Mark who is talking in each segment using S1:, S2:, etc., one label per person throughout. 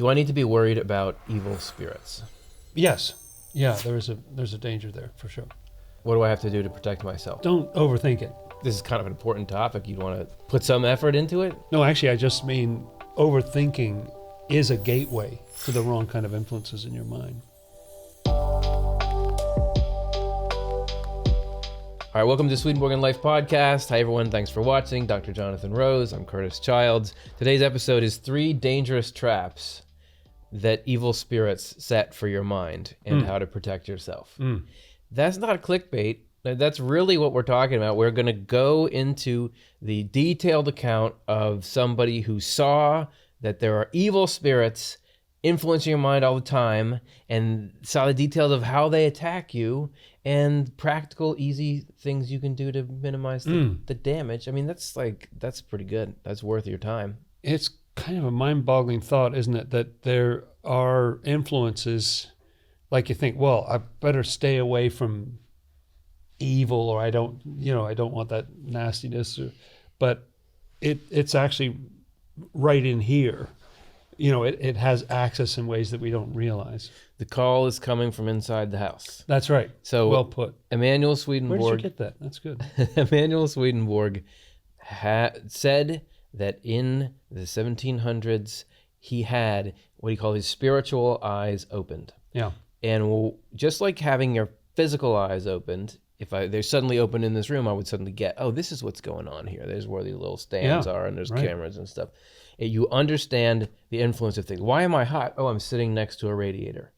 S1: Do I need to be worried about evil spirits?
S2: Yes. Yeah, there's a danger there for sure.
S1: What do I have to do to protect myself?
S2: Don't overthink it.
S1: This is kind of an important topic. You'd want to put some effort into it?
S2: No, actually, I just mean overthinking is a gateway to the wrong kind of influences in your mind.
S1: All right, welcome to Swedenborg and Life podcast. Hi, everyone. Thanks for watching. Dr. Jonathan Rose. I'm Curtis Childs. Today's episode is 3 dangerous traps that evil spirits set for your mind and how to protect yourself. That's not a clickbait. That's really what we're talking about. We're going to go into the detailed account of somebody who saw that there are evil spirits influencing your mind all the time and saw the details of how they attack you and practical, easy things you can do to minimize the damage. I mean, that's pretty good. That's worth your time.
S2: It's kind of a mind-boggling thought, isn't it, that there are influences, like you think, well, I better stay away from evil, or I don't want that nastiness, but it's actually right in here. It has access in ways that we don't realize. The
S1: call is coming from inside the house.
S2: That's right. So well put.
S1: Emanuel Swedenborg.
S2: Where did you get that? That's good.
S1: Emanuel Swedenborg said that in the 1700s, he had what he called his spiritual eyes opened.
S2: Yeah.
S1: And just like having your physical eyes opened, if they're suddenly open in this room, I would suddenly get, oh, this is what's going on here. There's where the little stands are, and there's cameras and stuff. You understand the influence of things. Why am I hot? Oh, I'm sitting next to a radiator.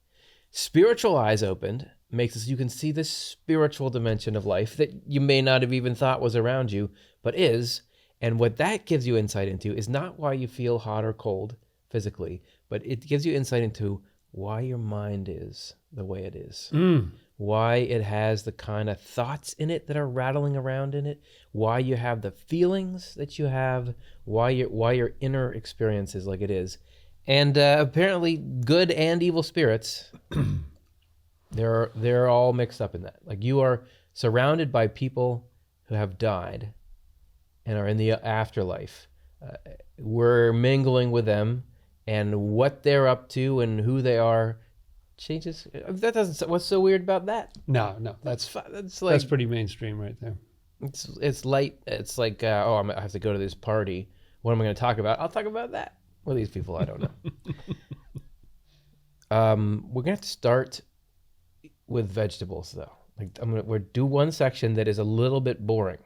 S1: Spiritual eyes opened makes it so you can see this spiritual dimension of life that you may not have even thought was around you, but is. And what that gives you insight into is not why you feel hot or cold physically, but it gives you insight into why your mind is the way it is. Why it has the kind of thoughts in it that are rattling around in it, why you have the feelings that you have, why your inner experience is like it is. And apparently good and evil spirits, they're all mixed up in that. Like, you are surrounded by people who have died and are in the afterlife. We're mingling with them, and what they're up to and who they are changes. That doesn't. What's so weird about that?
S2: No, that's pretty mainstream right there.
S1: It's light. It's like, I have to go to this party. What am I going to talk about? I'll talk about that. Well, these people, I don't know. We're gonna have to start with vegetables, though. We'll do one section that is a little bit boring.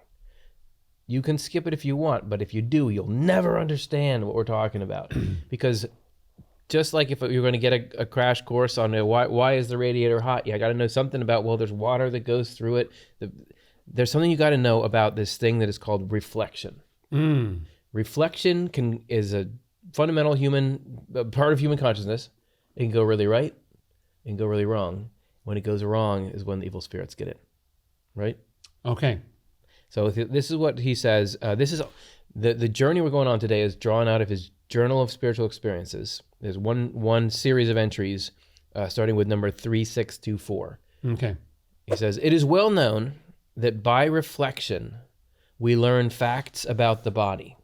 S1: You can skip it if you want, but if you do, you'll never understand what we're talking about. Because just like if you're going to get a crash course on why is the radiator hot, I got to know something about, well, there's water that goes through it. There's something you got to know about this thing that is called reflection. Reflection is a fundamental part of human consciousness. It can go really right. It can go really wrong. When it goes wrong is when the evil spirits get it. Right?
S2: Okay.
S1: So this is what he says. This is the journey we're going on today is drawn out of his Journal of Spiritual Experiences. There's one series of entries, starting with number 3624.
S2: Okay.
S1: He says, "It is well known that by reflection we learn facts about the body.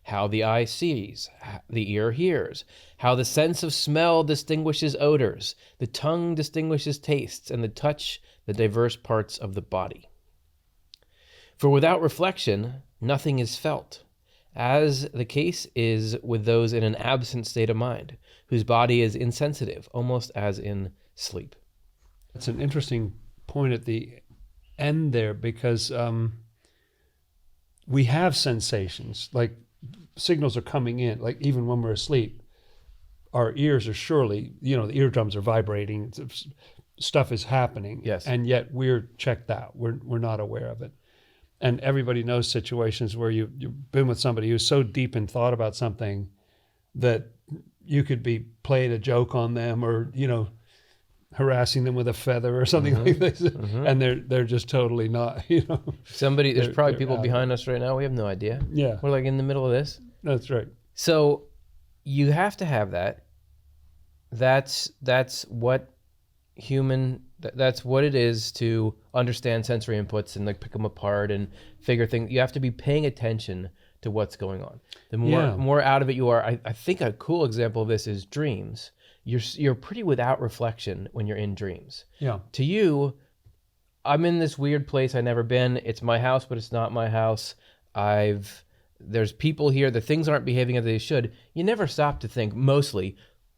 S1: How the eye sees, the ear hears, how the sense of smell distinguishes odors, the tongue distinguishes tastes, and the touch the diverse parts of the body. For without reflection, nothing is felt, as the case is with those in an absent state of mind, whose body is insensitive, almost as in sleep."
S2: That's an interesting point at the end there, because we have sensations, like signals are coming in, like even when we're asleep, our ears are surely, the eardrums are vibrating, stuff is happening.
S1: Yes.
S2: And yet we're checked out. We're not aware of it. And everybody knows situations where you've been with somebody who's so deep in thought about something that you could be playing a joke on them, or, harassing them with a feather or something like this. And they're just totally not,
S1: There's probably people behind us right now. We have no idea.
S2: Yeah.
S1: We're like in the middle of this.
S2: That's right.
S1: So you have to have that. That's what it is to understand sensory inputs and pick them apart and figure things. You have to be paying attention to what's going on. The more out of it you are. I think a cool example of this is dreams. You're pretty without reflection when you're in dreams.
S2: Yeah.
S1: To you, I'm in this weird place I've never been. It's my house, but it's not my house. There's people here. The things aren't behaving as they should. You never stop to think, mostly,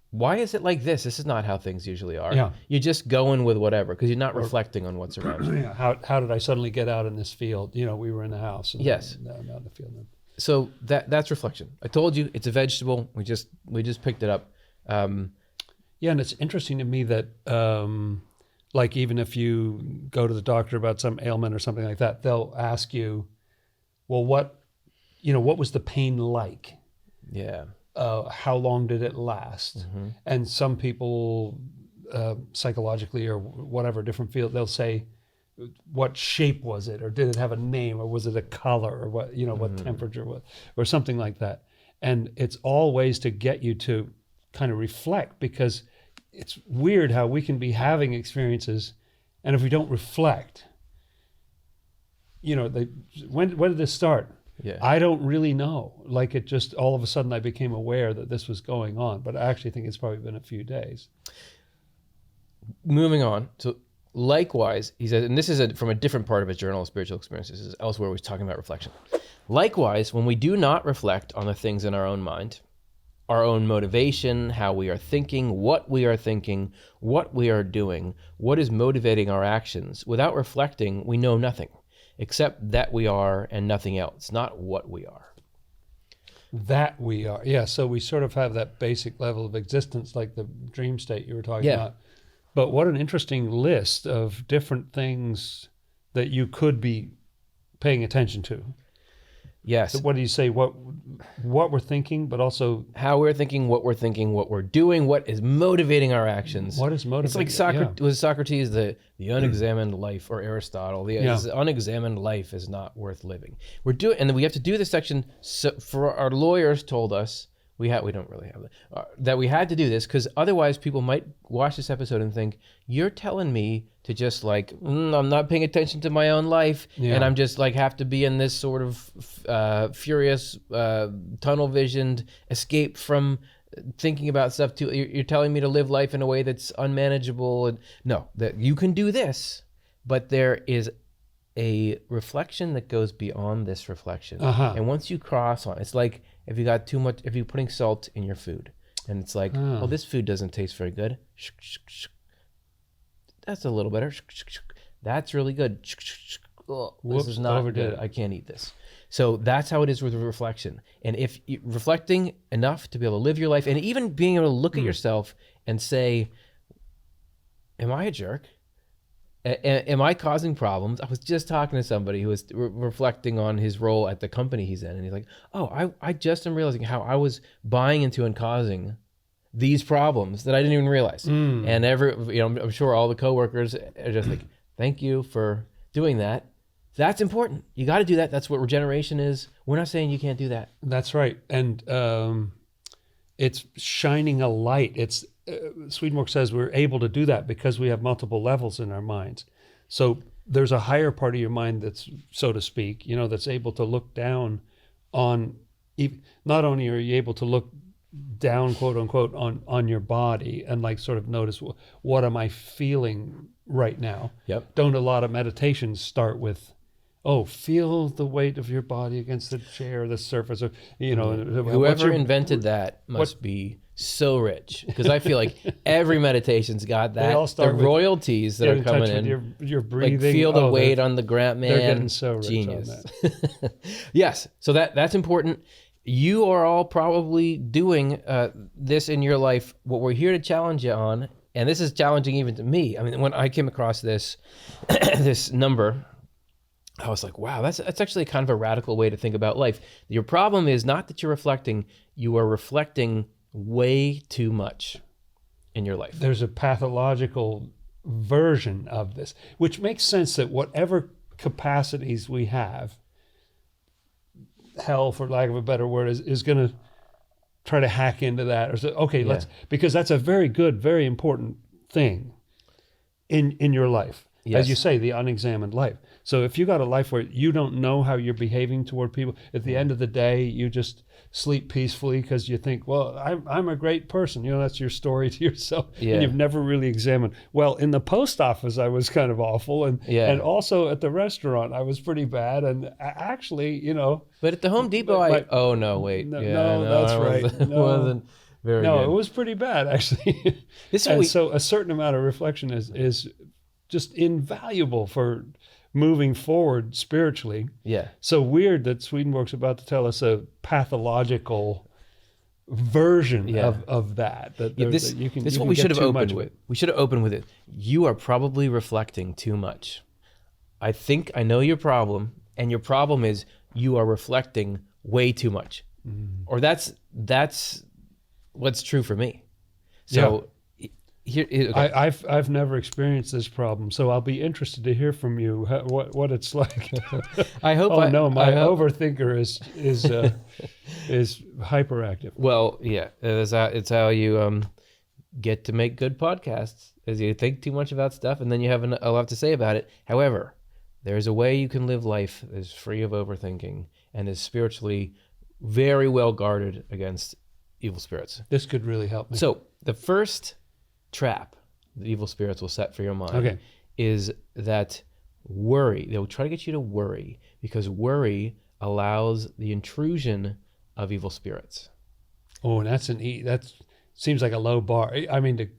S1: why is it like this? This is not how things usually are.
S2: Yeah.
S1: You're just going with whatever because you're not reflecting on what's around you.
S2: Yeah. How did I suddenly get out in this field? We were in the house. And
S1: yes.
S2: Now I'm out in the field.
S1: So that's reflection. I told you it's a vegetable. We just picked it up.
S2: Yeah, and it's interesting to me that, like, even if you go to the doctor about some ailment or something like that, they'll ask you, well, what was the pain like?
S1: Yeah.
S2: How long did it last?
S1: Mm-hmm.
S2: And some people, psychologically or whatever, different field, they'll say, what shape was it? Or did it have a name? Or was it a color? Or what, what temperature was, or something like that. And it's all ways to get you to kind of reflect, because it's weird how we can be having experiences, and if we don't reflect, when did this start?
S1: Yeah.
S2: I don't really know. Like, it just all of a sudden I became aware that this was going on, but I actually think it's probably been a few days.
S1: Moving on. So likewise, he says, and this is from a different part of his journal of spiritual experiences. This is elsewhere he's talking about reflection. Likewise, when we do not reflect on the things in our own mind, our own motivation, how we are thinking, what we are doing, what is motivating our actions, without reflecting, we know nothing, except that we are and nothing else, not what we are.
S2: That we are. Yeah, so we sort of have that basic level of existence, like the dream state you were talking about. But what an interesting list of different things that you could be paying attention to.
S1: Yes.
S2: So what do you say? What we're thinking, but also
S1: how we're thinking, what we're doing, what is motivating our actions.
S2: What is motivating?
S1: It's like was Socrates the unexamined life, or Aristotle, the unexamined life is not worth living. And we have to do this section. So for our lawyers told us we don't really have that we had to do this, because otherwise people might watch this episode and think, you're telling me to just I'm not paying attention to my own life, and I'm just have to be in this sort of furious, tunnel-visioned escape from thinking about stuff too. You're telling me to live life in a way that's unmanageable. And no, that you can do this, but there is a reflection that goes beyond this reflection. And once you cross on, it's like if you got too much, if you're putting salt in your food, and it's like, oh, this food doesn't taste very good. That's a little better. That's really good. This is not good. I can't eat this. So that's how it is with reflection. And if you're reflecting enough to be able to live your life, and even being able to look at yourself and say, am I a jerk? Am I causing problems? I was just talking to somebody who was reflecting on his role at the company he's in, and he's like, oh, I just am realizing how I was buying into and causing these problems that I didn't even realize. And I'm sure all the coworkers are just like, thank you for doing that. That's important. You got to do that. That's what regeneration is. We're not saying you can't do that.
S2: That's right. And it's shining a light. It's Swedenborg says we're able to do that because we have multiple levels in our minds. So there's a higher part of your mind that's, so to speak, that's able to look down on, not only are you able to look down, quote unquote, on your body and sort of notice, what am I feeling right now?
S1: Yep.
S2: Don't a lot of meditations start with, feel the weight of your body against the chair, the surface, or
S1: whoever invented that must be so rich, because I feel like every meditation's got that. They all start the royalties that are coming in.
S2: Your breathing.
S1: Feel the weight on the ground, man.
S2: They're getting so rich.
S1: Genius.
S2: On that.
S1: Yes, so that's important. You are all probably doing this in your life. What we're here to challenge you on, and this is challenging even to me. I mean, when I came across this this number, I was like, wow, that's actually kind of a radical way to think about life. Your problem is not that you're reflecting, you are reflecting way too much in your life.
S2: There's a pathological version of this, which makes sense that whatever capacities we have, hell, for lack of a better word, is going to try to hack into that. Or say, let's, because that's a very good, very important thing in your life. as you say, the unexamined life. So if you got a life where you don't know how you're behaving toward people, at the end of the day, you just sleep peacefully because you think, well, I'm a great person. That's your story to yourself.
S1: Yeah.
S2: And you've never really examined, well, in the post office, I was kind of awful. And also at the restaurant, I was pretty bad. And actually,
S1: But at the Home Depot, oh, no, wait.
S2: No, that's right.
S1: It wasn't very good.
S2: No, it was pretty bad, actually. So a certain amount of reflection is just invaluable for moving forward spiritually.
S1: Yeah.
S2: So weird that Swedenborg's about to tell us a pathological version of that.
S1: This is what we should have opened with. We should have opened with it. You are probably reflecting too much. I think I know your problem, and your problem is you are reflecting way too much. Or that's what's true for me. So here, okay.
S2: I've never experienced this problem, so I'll be interested to hear from you what it's like.
S1: I hope.
S2: My overthinker is hyperactive.
S1: Well, yeah, it's how you get to make good podcasts, is you think too much about stuff and then you have a lot to say about it. However, there's a way you can live life that is free of overthinking and is spiritually very well guarded against evil spirits.
S2: This could really help me.
S1: So the first trap that evil spirits will set for your mind is that worry. They'll try to get you to worry because worry allows the intrusion of evil spirits.
S2: Oh, and that seems like a low bar. I mean,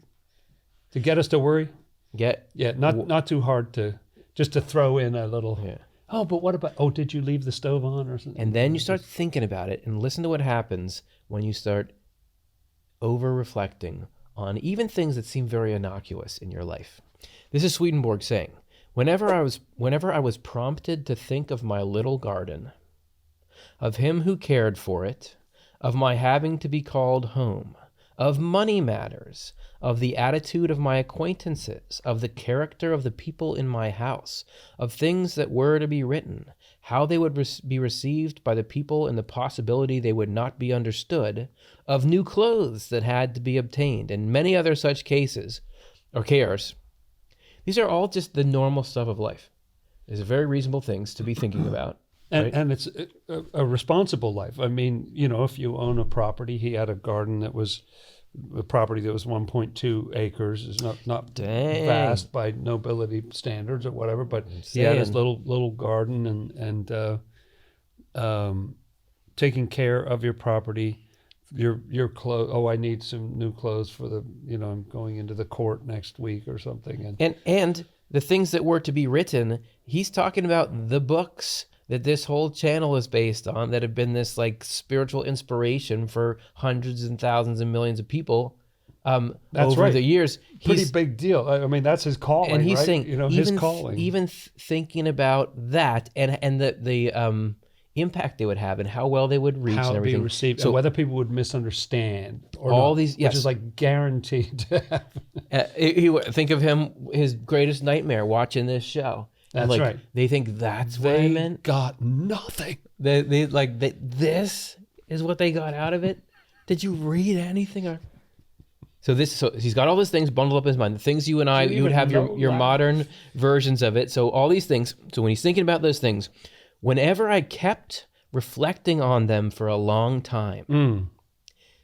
S2: to get us to worry. Not too hard to throw in a little. Yeah. Oh, but what about? Oh, did you leave the stove on or something?
S1: And then you start thinking about it, and listen to what happens when you start over reflecting on even things that seem very innocuous in your life. This is Swedenborg saying, whenever I was prompted to think of my little garden, of him who cared for it, of my having to be called home, of money matters, of the attitude of my acquaintances, of the character of the people in my house, of things that were to be written, how they would be received by the people and the possibility they would not be understood, of new clothes that had to be obtained, and many other such cases or cares. These are all just the normal stuff of life. These are very reasonable things to be thinking about. Right?
S2: And it's a responsible life. I mean, if you own a property, he had a garden that was a property that was 1.2 acres. Is not vast by nobility standards or whatever, but he had his little garden and taking care of your property, your clothes. Oh, I need some new clothes for I'm going into the court next week or something.
S1: And the things that were to be written, he's talking about the books that this whole channel is based on, that have been this like spiritual inspiration for hundreds and thousands and millions of people over the years.
S2: Pretty big deal. I mean, that's his calling,
S1: and he's
S2: right?
S1: saying,
S2: his calling.
S1: Even thinking about that and the impact they would have and how well they would reach,
S2: how
S1: and everything.
S2: Be received, and whether people would misunderstand or
S1: all
S2: not,
S1: these,
S2: which is like guaranteed to happen.
S1: Think of him, his greatest nightmare, watching this show.
S2: That's right.
S1: They think that's what I meant.
S2: Got nothing.
S1: This is what they got out of it. Did you read anything? So he's got all these things bundled up in his mind. The things you and I, you would have your modern versions of it. So all these things. So when he's thinking about those things, whenever I kept reflecting on them for a long time,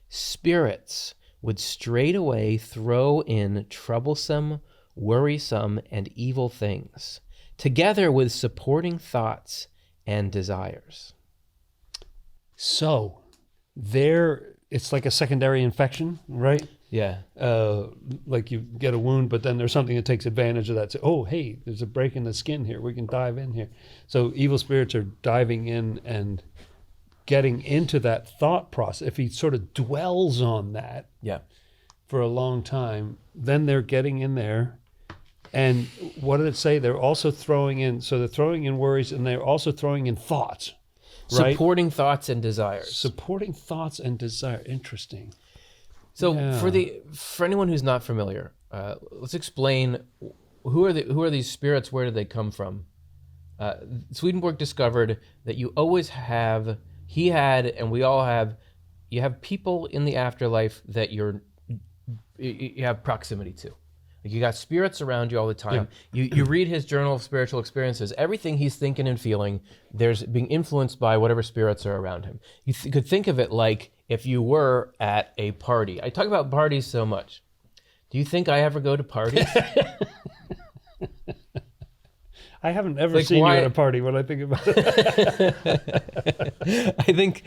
S1: spirits would straightaway throw in troublesome, worrisome, and evil things, together with supporting thoughts and desires.
S2: So it's like a secondary infection, right?
S1: Yeah.
S2: Like you get a wound, but then there's something that takes advantage of that. So, oh, hey, there's a break in the skin here. We can dive in here. So evil spirits are diving in and getting into that thought process. If he sort of dwells on that for a long time, then they're getting in there. And what did it say? They're also throwing in worries, and they're also throwing in thoughts, right?
S1: Supporting thoughts and desires.
S2: Supporting thoughts and desire. Interesting.
S1: So for anyone who's not familiar, let's explain who are these spirits? Where do they come from? Swedenborg discovered that you always have, he had, and we all have, you have people in the afterlife that you have proximity to. Like you got spirits around you all the time.
S2: Yeah.
S1: You read his journal of spiritual experiences. Everything he's thinking and feeling, there's being influenced by whatever spirits are around him. You could think of it like if you were at a party. I talk about parties so much. Do you think I ever go to parties?
S2: I haven't ever seen you at a party when I think about it.
S1: I think,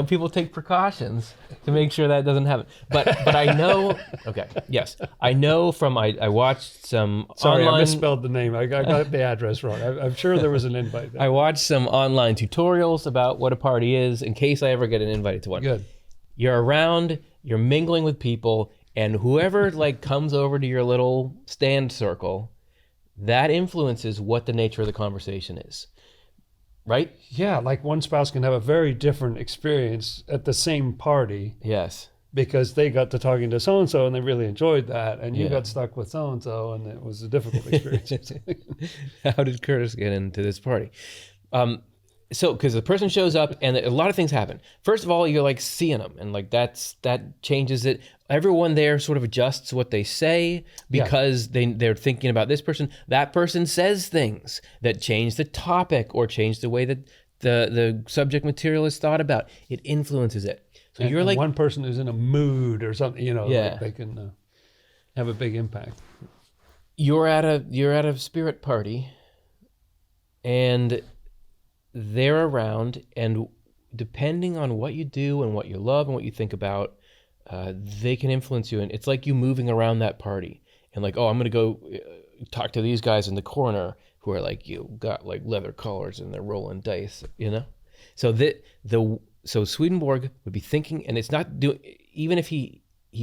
S1: people take precautions to make sure that doesn't happen. But I know, okay, yes. I know I watched some
S2: Sorry,
S1: online...
S2: I misspelled the name. I got the address wrong. I'm sure there was an invite there.
S1: I watched some online tutorials about what a party is in case I ever get invited to one.
S2: Good.
S1: You're around, you're mingling with people, and whoever comes over to your little stand circle, that influences what the nature of the conversation is, right?
S2: Yeah, like one spouse can have a very different experience at the same party.
S1: Yes.
S2: Because they got to talking to so-and-so and they really enjoyed that, and you got stuck with so-and-so and it was a difficult experience.
S1: How did Curtis get into this party? So, because the person shows up and a lot of things happen. First of all, you're seeing them, and that changes it. Everyone there sort of adjusts what they say because they're thinking about this person. That person says things that change the topic or change the way that the subject material is thought about. It influences it. So you're like
S2: one person who's in a mood or something, they can have a big impact.
S1: You're at a spirit party, and they're around, and depending on what you do and what you love and what you think about, they can influence you. And it's like you moving around that party and I'm going to go talk to these guys in the corner who are got leather collars and they're rolling dice, So Swedenborg would be thinking, and it's not doing, even if he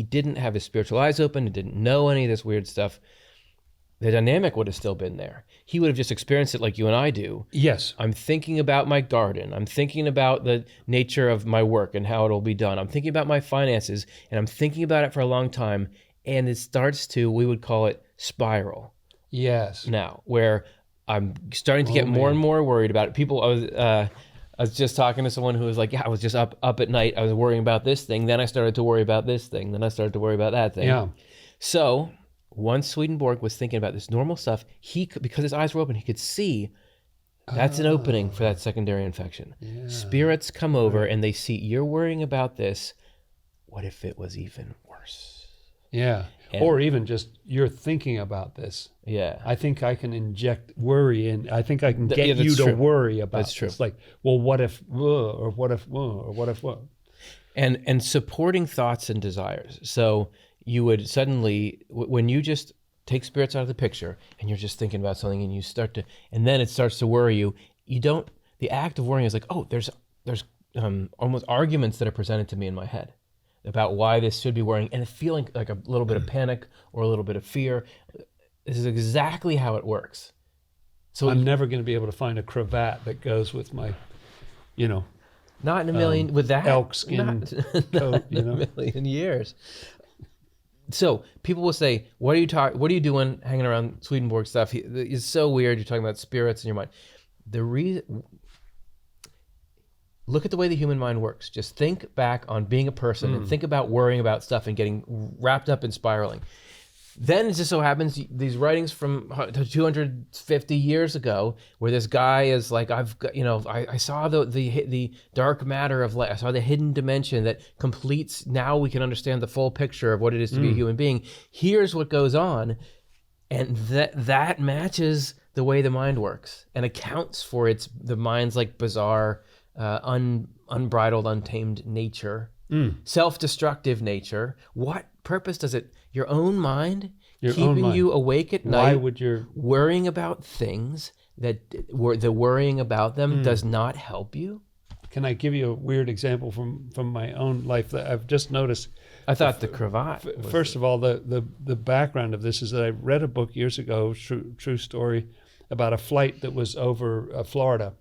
S1: didn't have his spiritual eyes open and didn't know any of this weird stuff, the dynamic would have still been there. He would have just experienced it like you and I do.
S2: Yes.
S1: I'm thinking about my garden. I'm thinking about the nature of my work and how it'll be done. I'm thinking about my finances, and I'm thinking about it for a long time. And it starts to, we would call it spiral.
S2: Yes.
S1: Now, where I'm starting to get more and more worried about it. I was just talking to someone who was like, I was just up at night. I was worrying about this thing. Then I started to worry about this thing. Then I started to worry about that thing.
S2: Yeah.
S1: So once Swedenborg was thinking about this normal stuff, because his eyes were open, he could see that's an opening for that secondary infection. Yeah. Spirits come over and they see you're worrying about this. What if it was even worse?
S2: Yeah. Or even just you're thinking about this.
S1: Yeah.
S2: I think I can inject worry in. I think I can get you to
S1: true.
S2: worry about
S1: that's true.
S2: It's like, well, what if, or what if, or what if what?
S1: And supporting thoughts and desires. So you would suddenly, when you just take spirits out of the picture and you're just thinking about something and you start to, and then it starts to worry you, the act of worrying is like, oh, there's almost arguments that are presented to me in my head about why this should be worrying, and feeling like a little bit of panic or a little bit of fear. This is exactly how it works. So
S2: I'm never going to be able to find a cravat that goes with my,
S1: not in a million, with that
S2: elk skin coat,
S1: in a million years. So people will say, what are you doing hanging around Swedenborg stuff? It's so weird. You're talking about spirits in your mind. Look at the way the human mind works. Just think back on being a person and think about worrying about stuff and getting wrapped up in spiraling. Then it just so happens these writings from 250 years ago, where this guy is like, I saw the dark matter of light. I saw the hidden dimension that completes. Now we can understand the full picture of what it is to be a human being. Here's what goes on, and that matches the way the mind works and accounts for the mind's bizarre, unbridled, untamed nature, self-destructive nature. What purpose does it? Your own mind keeping you awake at night.
S2: Why would
S1: worrying about things that the worrying about them does not help you?
S2: Can I give you a weird example from my own life that I've just noticed?
S1: I thought the cravat.
S2: First of all, the background of this is that I read a book years ago, true story, about a flight that was over Florida,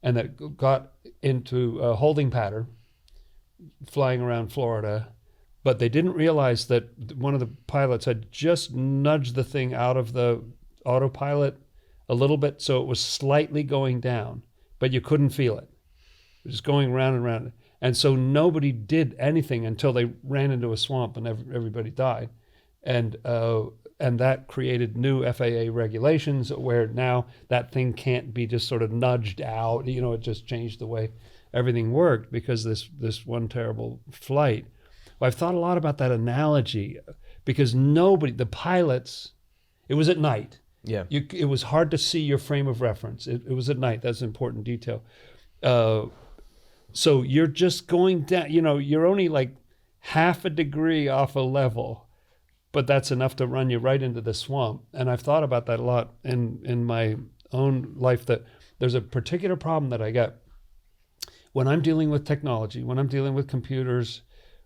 S2: and that got into a holding pattern flying around Florida. But they didn't realize that one of the pilots had just nudged the thing out of the autopilot a little bit, so it was slightly going down, but you couldn't feel it. It was just going round and round. And so nobody did anything until they ran into a swamp and everybody died. And that created new FAA regulations where now that thing can't be just sort of nudged out. It just changed the way everything worked because this one terrible flight. Well, I've thought a lot about that analogy because the pilots, it was at night.
S1: Yeah.
S2: It was hard to see your frame of reference. It was at night. That's an important detail. So you're just going down, you're only like half a degree off a level, but that's enough to run you right into the swamp. And I've thought about that a lot in my own life, that there's a particular problem that I get when I'm dealing with technology, when I'm dealing with computers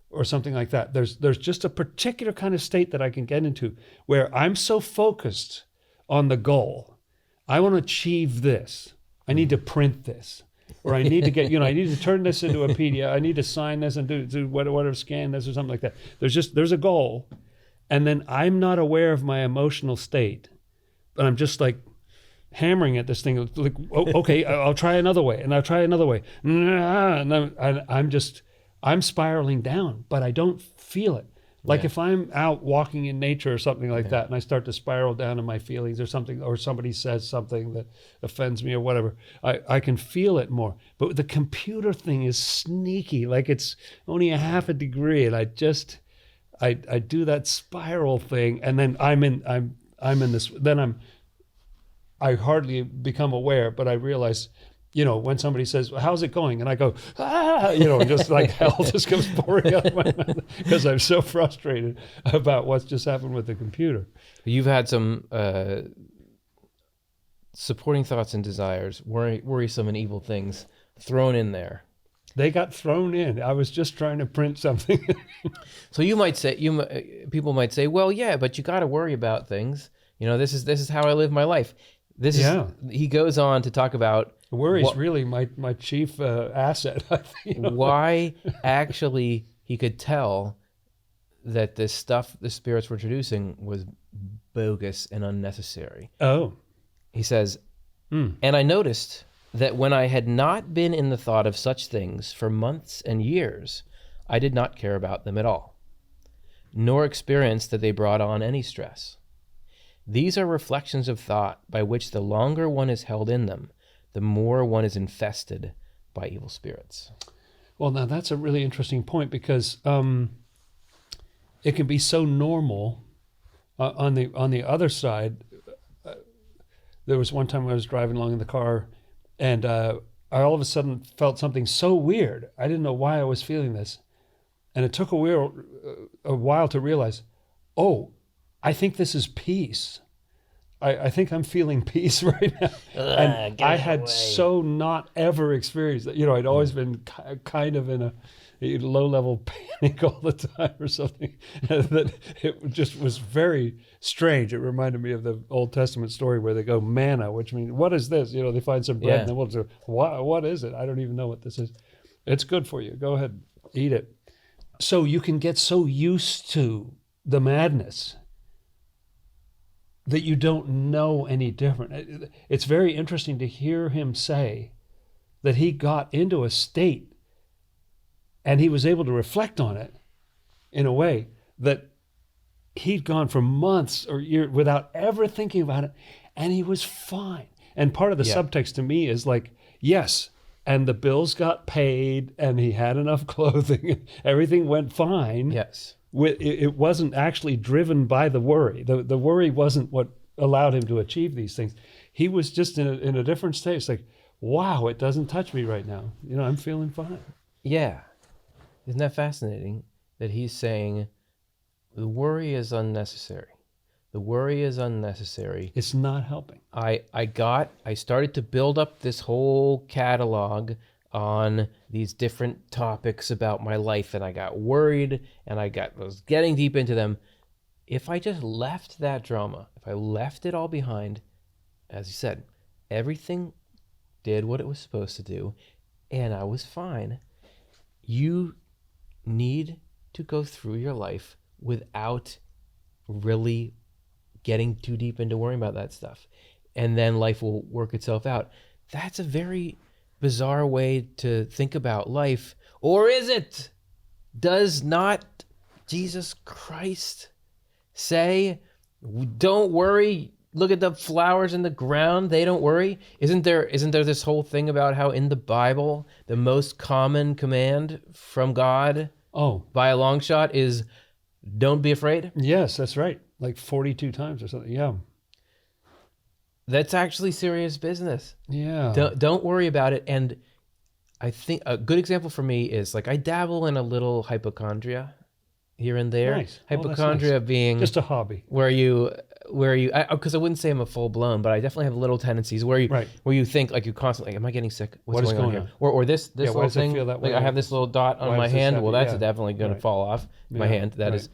S2: or something like that. There's just a particular kind of state that I can get into where I'm so focused on the goal. I want to achieve this. I need to print this. Or I need to get, I need to turn this into a PDF. I need to sign this and do whatever, scan this or something like that. There's a goal. And then I'm not aware of my emotional state. But I'm just like hammering at this thing. Like, okay, I'll try another way. And I'll try another way. And I'm spiraling down, but I don't feel it. Like if I'm out walking in nature or something like that, and I start to spiral down in my feelings or something, or somebody says something that offends me or whatever, I can feel it more. But the computer thing is sneaky, like it's only a half a degree, and I do that spiral thing, and then I'm in this. Then I hardly become aware, but I realize, when somebody says, well, how's it going? And I go, just like hell just comes pouring out of my mouth because I'm so frustrated about what's just happened with the computer.
S1: You've had some supporting thoughts and desires, worrisome and evil things thrown in there.
S2: They got thrown in. I was just trying to print something.
S1: So you might say, people might say, well, yeah, but you got to worry about things. This is how I live my life. He goes on to talk about
S2: worry is really my chief asset.
S1: Why actually he could tell that this stuff the spirits were introducing was bogus and unnecessary.
S2: Oh.
S1: He says, and I noticed that when I had not been in the thought of such things for months and years, I did not care about them at all, nor experience that they brought on any stress. These are reflections of thought by which the longer one is held in them, the more one is infested by evil spirits.
S2: Well, now that's a really interesting point because it can be so normal. On the other side, there was one time I was driving along in the car, and I all of a sudden felt something so weird. I didn't know why I was feeling this, and it took a while to realize, oh, I think this is peace. I think I'm feeling peace right now. And I had so not ever experienced that. I'd always been kind of in a low-level panic all the time or something. That it just was very strange. It reminded me of the Old Testament story where they go manna, which means, what is this? They find some bread and then we'll say, what is it? I don't even know what this is. It's good for you. Go ahead, eat it. So you can get so used to the madness that you don't know any different. It's very interesting to hear him say that he got into a state and he was able to reflect on it in a way that he'd gone for months or years without ever thinking about it, and he was fine. And part of the subtext to me is like, yes, and the bills got paid and he had enough clothing, everything went fine.
S1: Yes.
S2: It wasn't actually driven by the worry. The worry wasn't what allowed him to achieve these things. He was just in a different state. It's like, wow, it doesn't touch me right now. I'm feeling fine.
S1: Yeah. Isn't that fascinating that he's saying the worry is unnecessary. The worry is unnecessary.
S2: It's not helping.
S1: I started to build up this whole catalog on these different topics about my life, and I got worried and I was getting deep into them. If I just left that drama, if I left it all behind, as you said, everything did what it was supposed to do and I was fine. You need to go through your life without really getting too deep into worrying about that stuff, and then life will work itself out. That's a very bizarre way to think about life. Or is it? Does not Jesus Christ say, don't worry, look at the flowers in the ground, they don't worry? Isn't there this whole thing about how in the Bible the most common command from God by a long shot is don't be afraid?
S2: Yes, that's right. Like 42 times or something. Yeah.
S1: That's actually serious business.
S2: Yeah.
S1: Don't worry about it. And I think a good example for me is like I dabble in a little hypochondria here and there.
S2: Nice.
S1: Hypochondria
S2: nice.
S1: being
S2: just a hobby.
S1: Where you because I wouldn't say I'm a full blown, but I definitely have little tendencies where you think like you constantly, am I getting sick? What's going on here? Or this little thing. Feel that way? Like I have this little dot on my hand. Well, that's definitely going to fall off my hand. That is.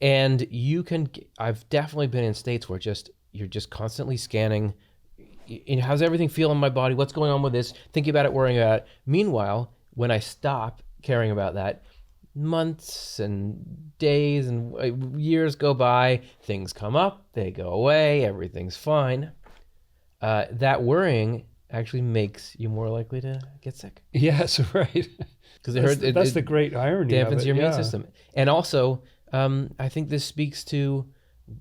S1: And I've definitely been in states where you're just constantly scanning. How's everything feel in my body? What's going on with this? Thinking about it, worrying about it. Meanwhile, when I stop caring about that, months and days and years go by, things come up, they go away, everything's fine. That worrying actually makes you more likely to get sick.
S2: Yes, right. Because that's the great irony.
S1: Dampens your immune system. And also, I think this speaks to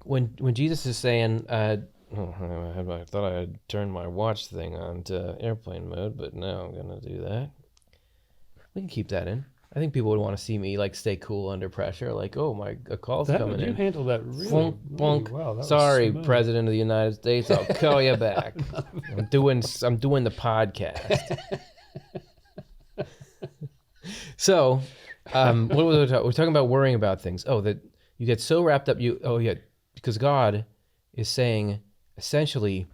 S1: when Jesus is saying, I thought I had turned my watch thing on to airplane mode, but now I'm going to do that. We can keep that in. I think people would want to see me like stay cool under pressure. Like, a call's coming in.
S2: You handled that really,
S1: Bonk.
S2: Wow.
S1: Sorry, President of the United States. I'll call you back. I'm doing the podcast. So, what was we talking? We're talking about worrying about things. Oh, that you get so wrapped up. Because God is saying essentially,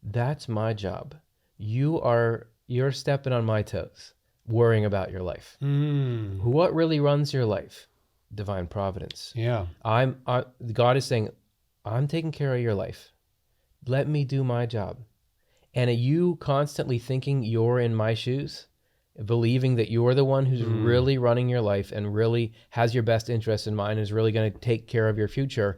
S1: that's my job. You're stepping on my toes, worrying about your life. What really runs your life? Divine providence.
S2: Yeah.
S1: God is saying, I'm taking care of your life. Let me do my job. And are you constantly thinking you're in my shoes, believing that you're the one who's really running your life and really has your best interests in mind, is really going to take care of your future?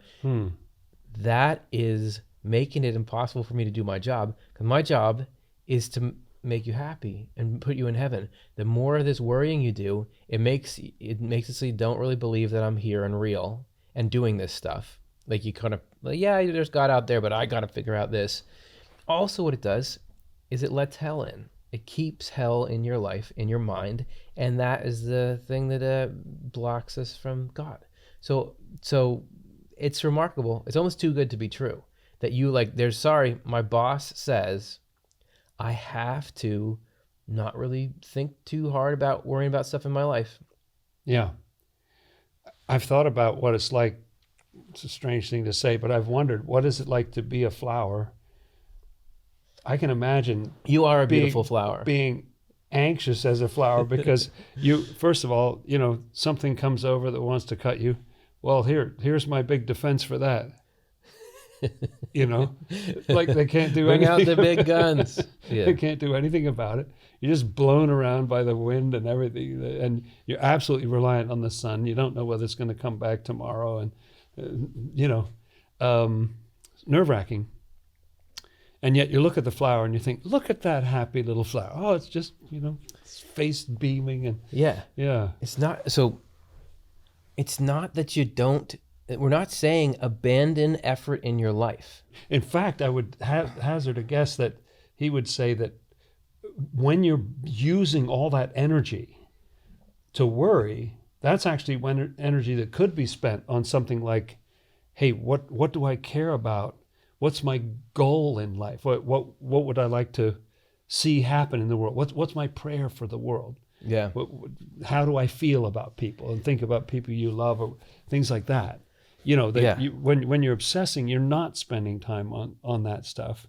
S1: That is making it impossible for me to do my job, because my job is to make you happy and put you in heaven. The more of this worrying you do, it makes it so you don't really believe that I'm here and real and doing this stuff. Like you kind of, there's God out there, but I got to figure out this. Also, what it does is it lets hell in. It keeps hell in your life, in your mind, and that is the thing that blocks us from God. So it's remarkable. It's almost too good to be true that my boss says I have to not really think too hard about worrying about stuff in my life.
S2: Yeah. I've thought about what it's like. It's a strange thing to say, but I've wondered, what is it like to be a flower? I can imagine
S1: you are a beautiful flower.
S2: Being anxious as a flower because first of all, something comes over that wants to cut you. Well, here's my big defense for that. Like they can't do
S1: Bring
S2: anything.
S1: out the big guns. Yeah.
S2: They can't do anything about it. You're just blown around by the wind and everything, and you're absolutely reliant on the sun. You don't know whether it's going to come back tomorrow, and nerve-wracking. And yet you look at the flower and you think, look at that happy little flower. Oh, it's just, its face beaming and
S1: yeah. It's not that you don't. We're not saying abandon effort in your life.
S2: In fact, I would hazard a guess that he would say that when you're using all that energy to worry, that's actually when energy that could be spent on something like, hey, what do I care about? What's my goal in life? What would I like to see happen in the world? What's my prayer for the world?
S1: Yeah.
S2: How do I feel about people and think about people you love or things like that? When you're obsessing, you're not spending time on that stuff.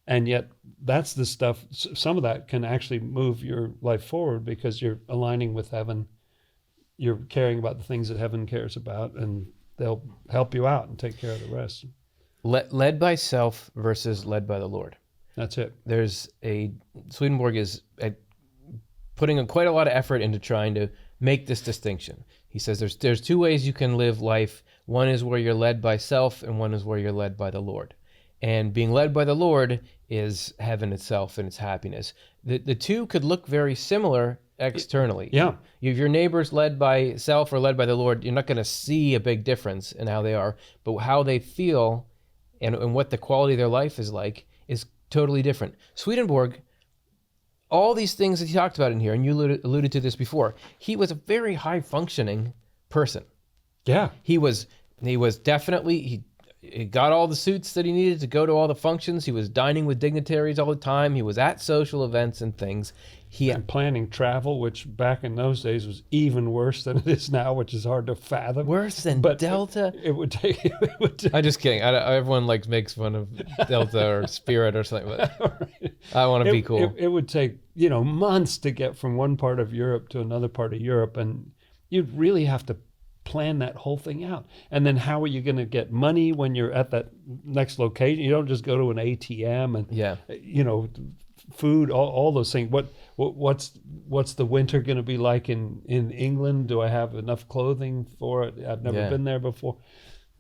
S2: And yet that's the stuff, some of that can actually move your life forward because you're aligning with heaven. You're caring about the things that heaven cares about, and they'll help you out and take care of the rest.
S1: Led by self versus led by the Lord.
S2: That's it.
S1: Swedenborg is putting quite a lot of effort into trying to make this distinction. He says there's two ways you can live life. One is where you're led by self, and one is where you're led by the Lord. And being led by the Lord is heaven itself and its happiness. The two could look very similar externally.
S2: Yeah.
S1: If your neighbor's led by self or led by the Lord, you're not going to see a big difference in how they are, but how they feel and what the quality of their life is like is totally different. Swedenborg, all these things that he talked about in here, and you alluded to this before, he was a very high functioning person.
S2: Yeah.
S1: He was definitely, he got all the suits that he needed to go to all the functions. He was dining with dignitaries all the time. He was at social events and things.
S2: And planning travel, which back in those days was even worse than it is now, which is hard to fathom.
S1: Worse than Delta?
S2: It would take.
S1: I'm just kidding. Everyone makes fun of Delta or Spirit or something, but right. I want to be cool.
S2: It would take months to get from one part of Europe to another part of Europe, and you'd really have to plan that whole thing out. And then how are you going to get money when you're at that next location? You don't just go to an ATM and food, all those things. What's the winter going to be like in England? Do I have enough clothing for it? I've never been there before.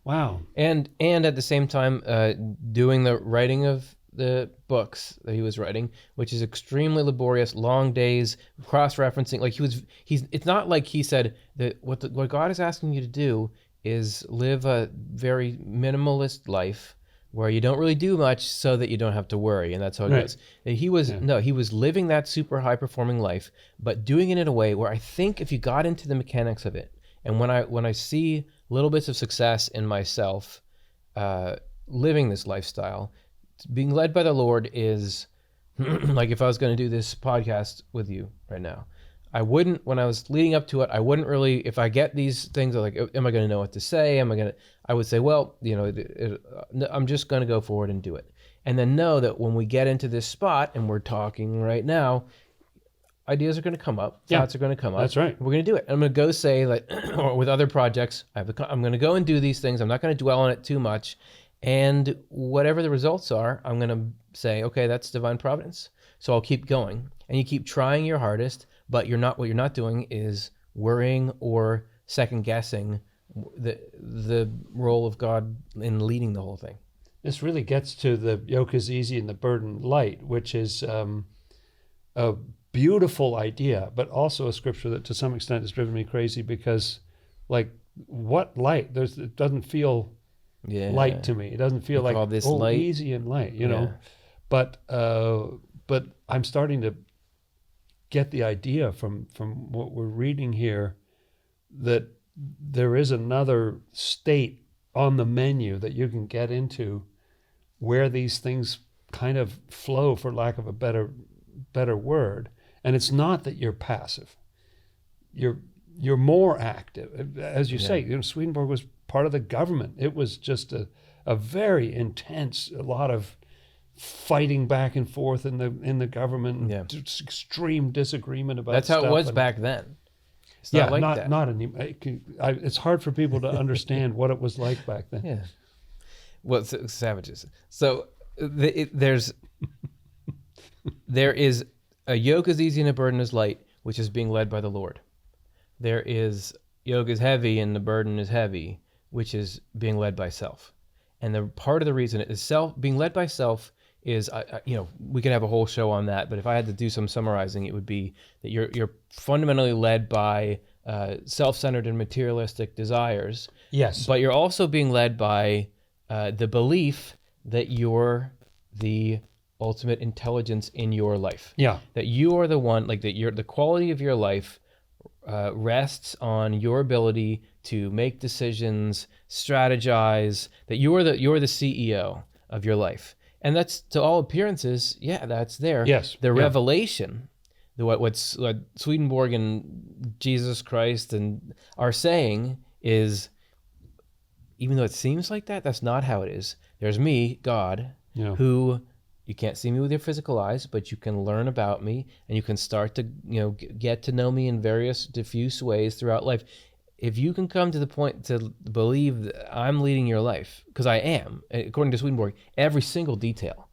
S2: Wow.
S1: And at the same time, doing the writing of the books that he was writing, which is extremely laborious, long days, cross-referencing. Like it's not like he said that what God is asking you to do is live a very minimalist life where you don't really do much so that you don't have to worry, and that's how it goes. He was living that super high performing life, but doing it in a way where I think if you got into the mechanics of it, and when I see little bits of success in myself living this lifestyle, being led by the Lord is like if I was going to do this podcast with you right now, I wouldn't, when I was leading up to it, I wouldn't really, if I get these things, like, am I going to know what to say? I would say, well, I'm just going to go forward and do it. And then know that when we get into this spot and we're talking right now, ideas are going to come up, thoughts are going to come up.
S2: That's right.
S1: We're going to do it. I'm going to go say, like, or with other projects, I'm going to go and do these things. I'm not going to dwell on it too much. And whatever the results are, I'm going to say, okay, that's divine providence. So I'll keep going. And you keep trying your hardest, but what you're not doing is worrying or second guessing the role of God in leading the whole thing.
S2: This really gets to the yoke is easy and the burden light, which is a beautiful idea, but also a scripture that to some extent has driven me crazy because, like, what light? It doesn't feel light to me. It doesn't feel like
S1: this light.
S2: Easy and light, know. But I'm starting to get the idea from what we're reading here that there is another state on the menu that you can get into where these things kind of flow, for lack of a better word. And it's not that you're passive. You're more active. As you say, Swedenborg was part of the government. It was just a very intense, a lot of fighting back and forth in the government, extreme disagreement about
S1: that's
S2: stuff.
S1: How it was back then. It's not like that.
S2: Not anymore. It's hard for people to understand what it was like back then.
S1: Yeah. Well, savages. So there is a yoke is easy and a burden is light, which is being led by the Lord. There is yoke is heavy and the burden is heavy, which is being led by self. And the part of the reason it is being led by self is, we could have a whole show on that, but if I had to do some summarizing, it would be that you're fundamentally led by self-centered and materialistic desires.
S2: Yes.
S1: But you're also being led by the belief that you're the ultimate intelligence in your life.
S2: Yeah.
S1: That you are the one, like that the quality of your life rests on your ability to make decisions, strategize, that you're the CEO of your life. And that's, to all appearances, that's there.
S2: Yes.
S1: The revelation, what Swedenborg and Jesus Christ and are saying is, even though it seems like that, that's not how it is. There's me, God, who you can't see me with your physical eyes, but you can learn about me and you can start to get to know me in various diffuse ways throughout life. If you can come to the point to believe that I'm leading your life, because I am, according to Swedenborg, every single detail.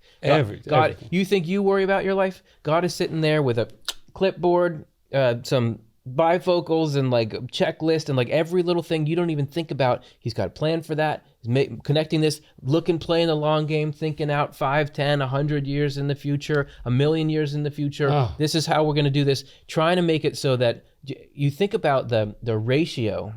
S1: God, you think you worry about your life? God is sitting there with a clipboard, some bifocals and like checklist and like every little thing you don't even think about. He's got a plan for that. He's connecting this, playing the long game, thinking out 5, 10, 100 years in the future, 1,000,000 years in the future.
S2: Oh.
S1: This is how we're going to do this. Trying to make it so that you think about the ratio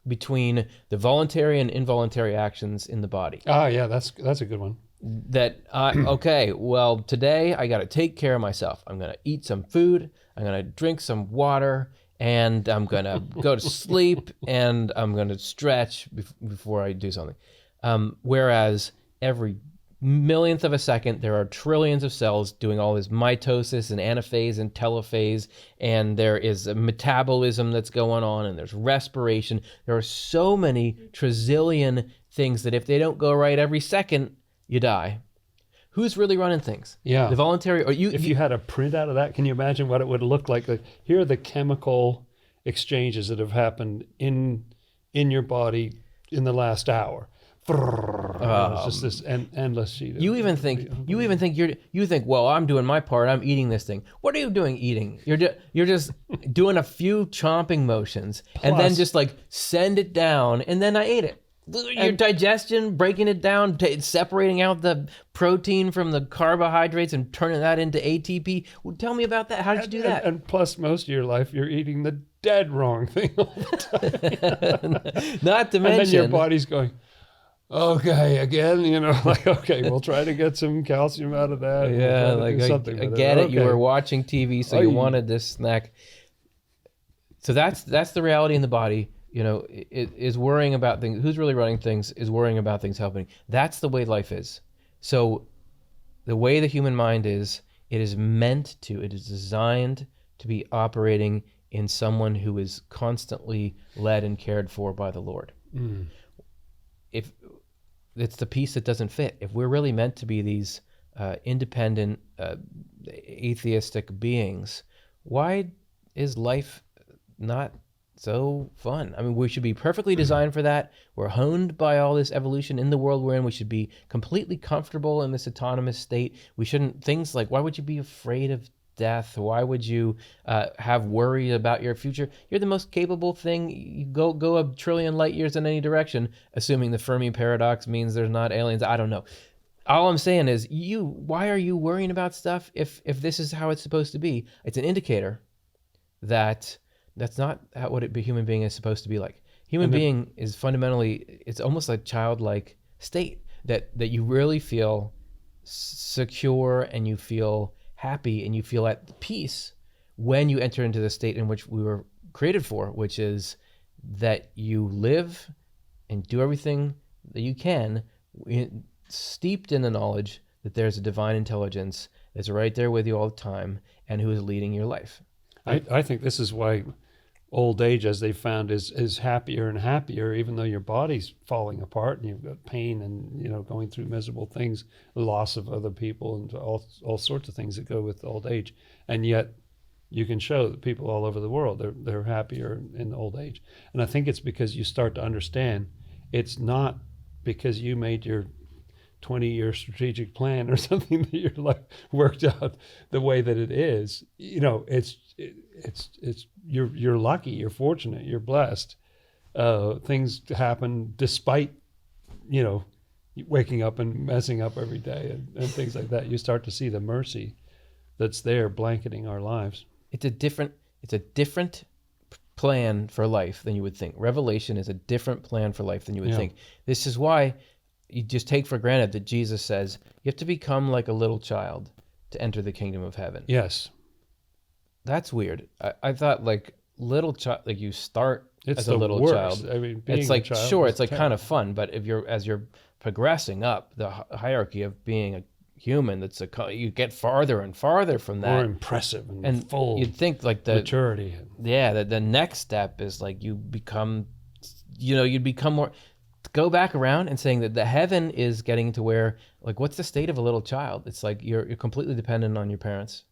S1: between the voluntary and involuntary actions in the body.
S2: Oh, yeah, that's a good one.
S1: That, okay, well, today I got to take care of myself. I'm going to eat some food. I'm going to drink some water. And I'm going to go to sleep, and I'm going to stretch before I do something. Whereas every millionth of a second, there are trillions of cells doing all this mitosis and anaphase and telophase, and there is a metabolism that's going on, and there's respiration. There are so many trillion things that if they don't go right every second, you die. Who's really running things?
S2: Yeah.
S1: The voluntary, or you?
S2: If you had a printout of that, can you imagine what it would look like? Like, here are the chemical exchanges that have happened in your body in the last hour. It's just this endless sheet. You
S1: think, well, I'm doing my part. I'm eating this thing. What are you doing eating? You're just doing a few chomping motions and then just like send it down, and then I ate it. Your digestion, breaking it down, separating out the protein from the carbohydrates and turning that into ATP. Well, tell me about that. How did you do that?
S2: And plus, most of your life, you're eating the dead wrong thing all the time.
S1: Not to mention...
S2: And then your body's going, okay, again, like, okay, we'll try to get some calcium out of that.
S1: Yeah, like, I get it. You were watching TV, so you wanted this snack. So that's the reality in the body. It is worrying about things. Who's really running things is worrying about things happening. That's the way life is. So the way the human mind is, it is designed to be operating in someone who is constantly led and cared for by the Lord. Mm. If it's the piece that doesn't fit, if we're really meant to be these independent, atheistic beings, why is life not so fun? I mean, we should be perfectly designed for that. We're honed by all this evolution in the world we're in. We should be completely comfortable in this autonomous state. We shouldn't, things like, why would you be afraid of death? Why would you have worry about your future? You're the most capable thing. You go a trillion light years in any direction, assuming the Fermi paradox means there's not aliens. I don't know. All I'm saying is, why are you worrying about stuff if this is how it's supposed to be? It's an indicator that that's not what a human being is supposed to be like. Human being is fundamentally, it's almost like childlike state that you really feel secure and you feel happy and you feel at peace when you enter into the state in which we were created for, which is that you live and do everything that you can, steeped in the knowledge that there's a divine intelligence that's right there with you all the time and who is leading your life.
S2: I think this is why old age, as they found, is happier and happier, even though your body's falling apart and you've got pain and going through miserable things, loss of other people, and all sorts of things that go with old age. And yet, you can show that people all over the world they're happier in old age. And I think it's because you start to understand it's not because you made your 20-year strategic plan or something that your life worked out the way that it is. It's you're lucky, you're fortunate, you're blessed. Things happen despite waking up and messing up every day and things like that. You start to see the mercy that's there blanketing our lives.
S1: It's a different plan for life than you would think. Revelation is a different plan for life than you would think. This is why you just take for granted that Jesus says you have to become like a little child to enter the kingdom of heaven.
S2: Yes.
S1: That's weird. I thought like little child, like you start as a little child.
S2: I mean, being
S1: it's like,
S2: a child,
S1: sure, it's like
S2: terrible.
S1: kind of fun, but as you're progressing up the hierarchy of being a human, you get farther and farther from that.
S2: More impressive and full.
S1: You'd think like the
S2: maturity.
S1: Yeah, the next step is like you'd become more. Go back around and saying that the heaven is getting to where, like, what's the state of a little child? It's like you're completely dependent on your parents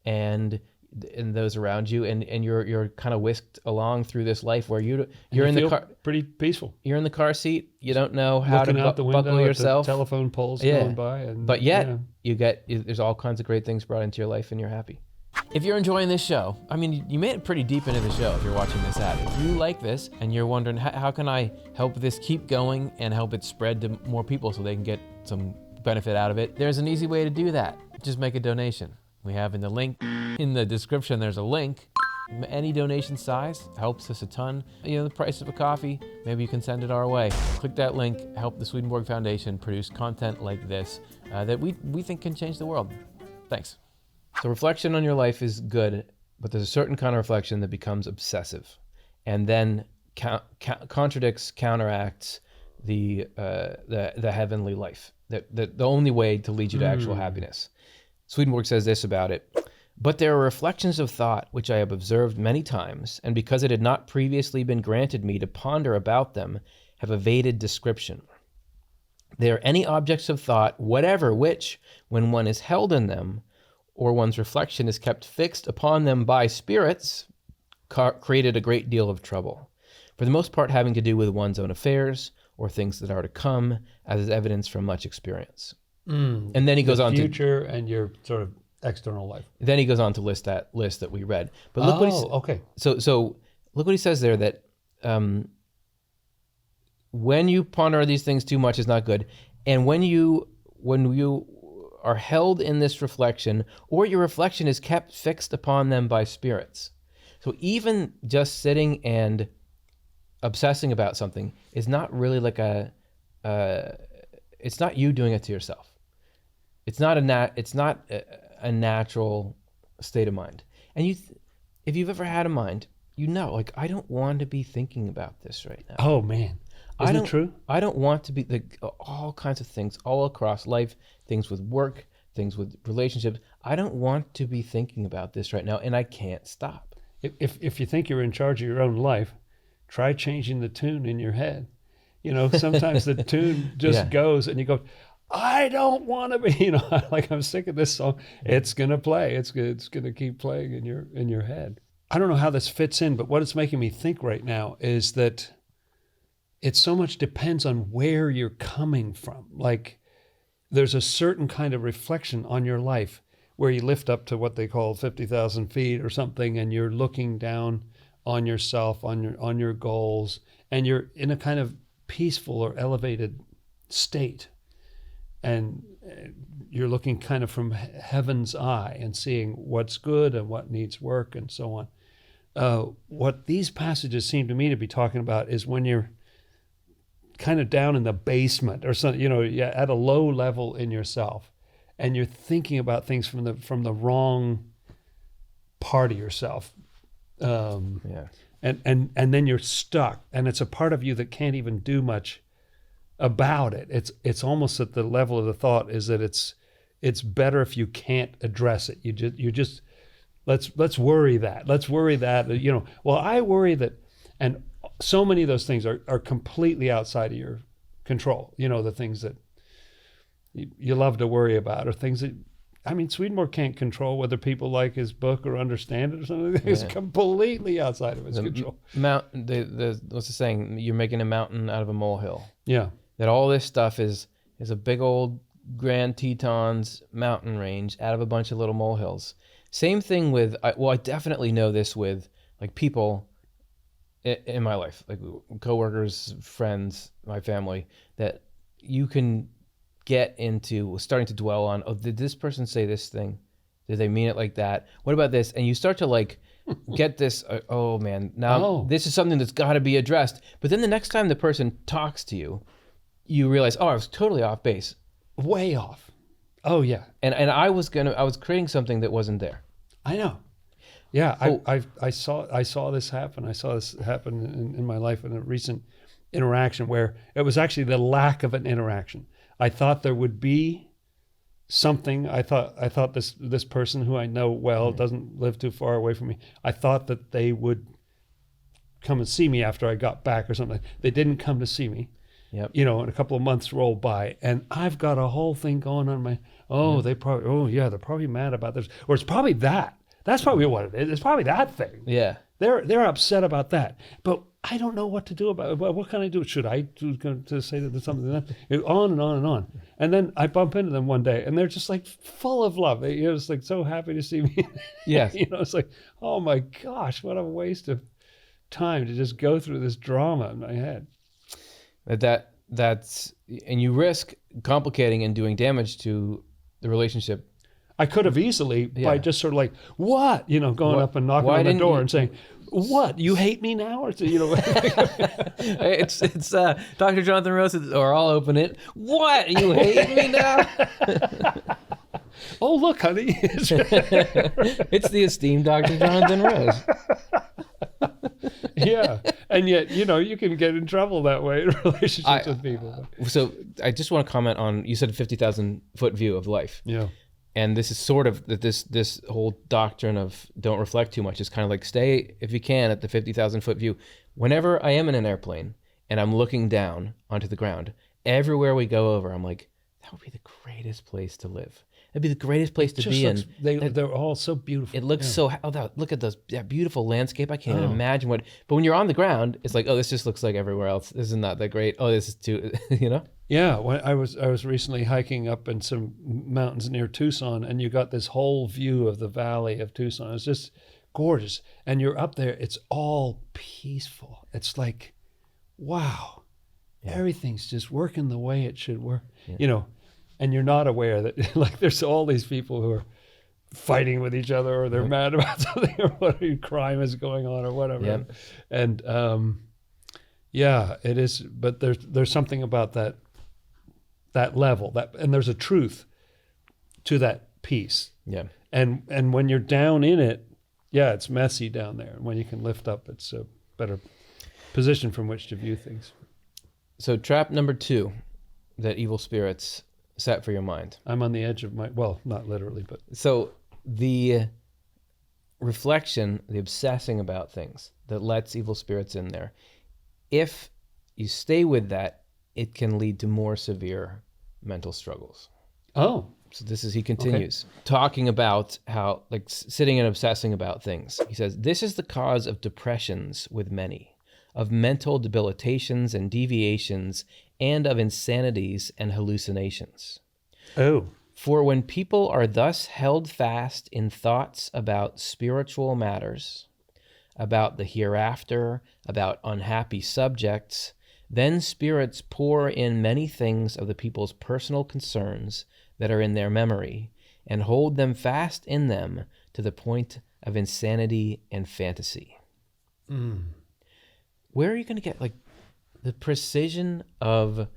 S1: and those around you, and you're kind of whisked along through this life where you're in the car,
S2: pretty peaceful.
S1: You're in the car seat. You don't know how
S2: looking
S1: to
S2: out the window
S1: buckle yourself.
S2: The telephone poles going by,
S1: but yet there's all kinds of great things brought into your life, and you're happy. If you're enjoying this show, I mean, you made it pretty deep into the show if you're watching this ad. If you like this and you're wondering, how can I help this keep going and help it spread to more people so they can get some benefit out of it, there's an easy way to do that. Just make a donation. We have in the link in the description, there's a link. Any donation size helps us a ton. You know, the price of a coffee, maybe you can send it our way. Click that link, help the Swedenborg Foundation produce content like this that we think can change the world. Thanks. So reflection on your life is good, but there's a certain kind of reflection that becomes obsessive and then contradicts, counteracts the heavenly life, the only way to lead you to actual happiness. Swedenborg says this about it: but there are reflections of thought which I have observed many times, and because it had not previously been granted me to ponder about them, have evaded description. They are any objects of thought whatever which, when one is held in them, or one's reflection is kept fixed upon them by spirits, created a great deal of trouble, for the most part having to do with one's own affairs or things that are to come, as is evidenced from much experience. And then he goes on to
S2: future and your sort of external life.
S1: Then he goes on to list that list that we read. But look
S2: okay.
S1: So look what he says there, that when you ponder these things too much is not good, and when you are held in this reflection, or your reflection is kept fixed upon them by spirits. So even just sitting and obsessing about something is not really like it's not you doing it to yourself. It's not a natural state of mind. And if you've ever had a mind, you know, like, I don't want to be thinking about this right now.
S2: Oh man. Isn't it true?
S1: I don't want to be all kinds of things all across life, things with work, things with relationships. I don't want to be thinking about this right now, and I can't stop.
S2: If you think you're in charge of your own life, try changing the tune in your head. You know, sometimes the tune just goes and you go, I don't want to be, you know, like, I'm sick of this song. It's going to play. It's going to keep playing in your head. I don't know how this fits in, but what it's making me think right now is that it so much depends on where you're coming from. Like, there's a certain kind of reflection on your life where you lift up to what they call 50,000 feet or something, and you're looking down on yourself, on your goals, and you're in a kind of peaceful or elevated state. And you're looking kind of from heaven's eye and seeing what's good and what needs work and so on. What these passages seem to me to be talking about is when you're kind of down in the basement or something, you know, at a low level in yourself, and you're thinking about things from the wrong part of yourself. And then you're stuck, and it's a part of you that can't even do much about it. It's almost at the level of the thought is that it's better if you can't address it. You just let's worry that. Let's worry that, you know, well, I worry that, and so many of those things are completely outside of your control. You know, the things that you love to worry about are things that, I mean, Swedenborg can't control whether people like his book or understand it or something. It's completely outside of his control.
S1: What's the saying? You're making a mountain out of a molehill.
S2: Yeah.
S1: That all this stuff is a big old Grand Tetons mountain range out of a bunch of little molehills. Same thing with, I definitely know this with, like, people in my life, like coworkers, friends, my family, that you can get into starting to dwell on, oh, did this person say this thing? Did they mean it like that? What about this? And you start to, like, get this, oh man, now this is something that's got to be addressed. But then the next time the person talks to you, you realize, oh, I was totally off base.
S2: Way off. Oh yeah.
S1: And I was creating something that wasn't there.
S2: I know. Yeah, I saw this happen. I saw this happen in my life in a recent interaction where it was actually the lack of an interaction. I thought there would be something. I thought this person who I know well, doesn't live too far away from me, I thought that they would come and see me after I got back or something. They didn't come to see me.
S1: Yep.
S2: You know, and a couple of months roll by, and I've got a whole thing going on they're probably mad about this, or it's probably that. That's probably what it is. It's probably that thing.
S1: Yeah.
S2: They're upset about that. But I don't know what to do about it. What can I do? Should I do to say that there's something that on and on and on? And then I bump into them one day, and they're just like full of love. It's like so happy to see me.
S1: Yes.
S2: It's like, oh my gosh, what a waste of time to just go through this drama in my head.
S1: That's and you risk complicating and doing damage to the relationship.
S2: I could have easily by just sort of like, what? Going up and knocking on the door and saying, what? You hate me now? Or
S1: It's Dr. Jonathan Rose, or I'll open it. What? You hate me now?
S2: Oh, look, honey.
S1: It's the esteemed Dr. Jonathan Rose.
S2: Yeah. And yet, you can get in trouble that way in relationships with people.
S1: So I just want to comment on, you said a 50,000 foot view of life.
S2: Yeah.
S1: And this is sort of this whole doctrine of don't reflect too much is kind of like stay, if you can, at the 50,000 foot view. Whenever I am in an airplane and I'm looking down onto the ground, everywhere we go over, I'm like, that would be the greatest place to live. That'd be the greatest place to be in.
S2: They're all so beautiful.
S1: It looks so, look at that beautiful landscape. I can't even imagine what, but when you're on the ground, it's like, oh, this just looks like everywhere else. This is not that great. Oh, this is too,
S2: Yeah, when I was recently hiking up in some mountains near Tucson, and you got this whole view of the valley of Tucson. It's just gorgeous, and you're up there. It's all peaceful. It's like, wow, everything's just working the way it should work. And you're not aware that like there's all these people who are fighting with each other, or they're mad about something, or whatever crime is going on, or whatever.
S1: Yep.
S2: And it is. But there's something about that level, and there's a truth to that piece.
S1: Yeah.
S2: And when you're down in it, it's messy down there. And when you can lift up, it's a better position from which to view things.
S1: So trap number 2 that evil spirits set for your mind.
S2: I'm on the edge of not literally, but.
S1: So the reflection, the obsessing about things that lets evil spirits in there, if you stay with that, it can lead to more severe mental struggles.
S2: Oh.
S1: So he continues, talking about how, like, sitting and obsessing about things. He says, this is the cause of depressions with many, of mental debilitations and deviations, and of insanities and hallucinations.
S2: Oh.
S1: For when people are thus held fast in thoughts about spiritual matters, about the hereafter, about unhappy subjects, then spirits pour in many things of the people's personal concerns that are in their memory, and hold them fast in them to the point of insanity and fantasy. Where are you going to get like the precision of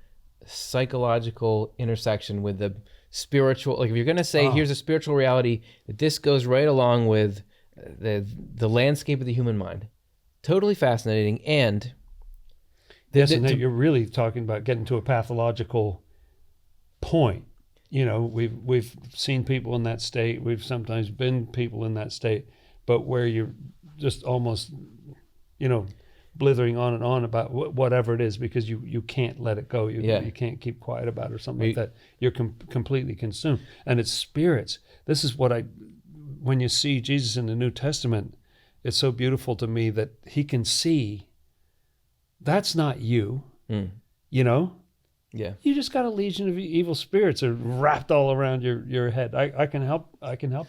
S1: psychological intersection with the spiritual? Like if you're going to say, here's a spiritual reality, that this goes right along with the landscape of the human mind. Totally fascinating. And
S2: yes, and you're really talking about getting to a pathological point. We've seen people in that state. We've sometimes been people in that state, but where you're just almost, blithering on and on about whatever it is, because you can't let it go. You can't keep quiet about it or something like that. You're completely consumed. And it's spirits. This is what when you see Jesus in the New Testament, it's so beautiful to me that he can see that's not you,
S1: Yeah.
S2: You just got a legion of evil spirits are wrapped all around your head. I can help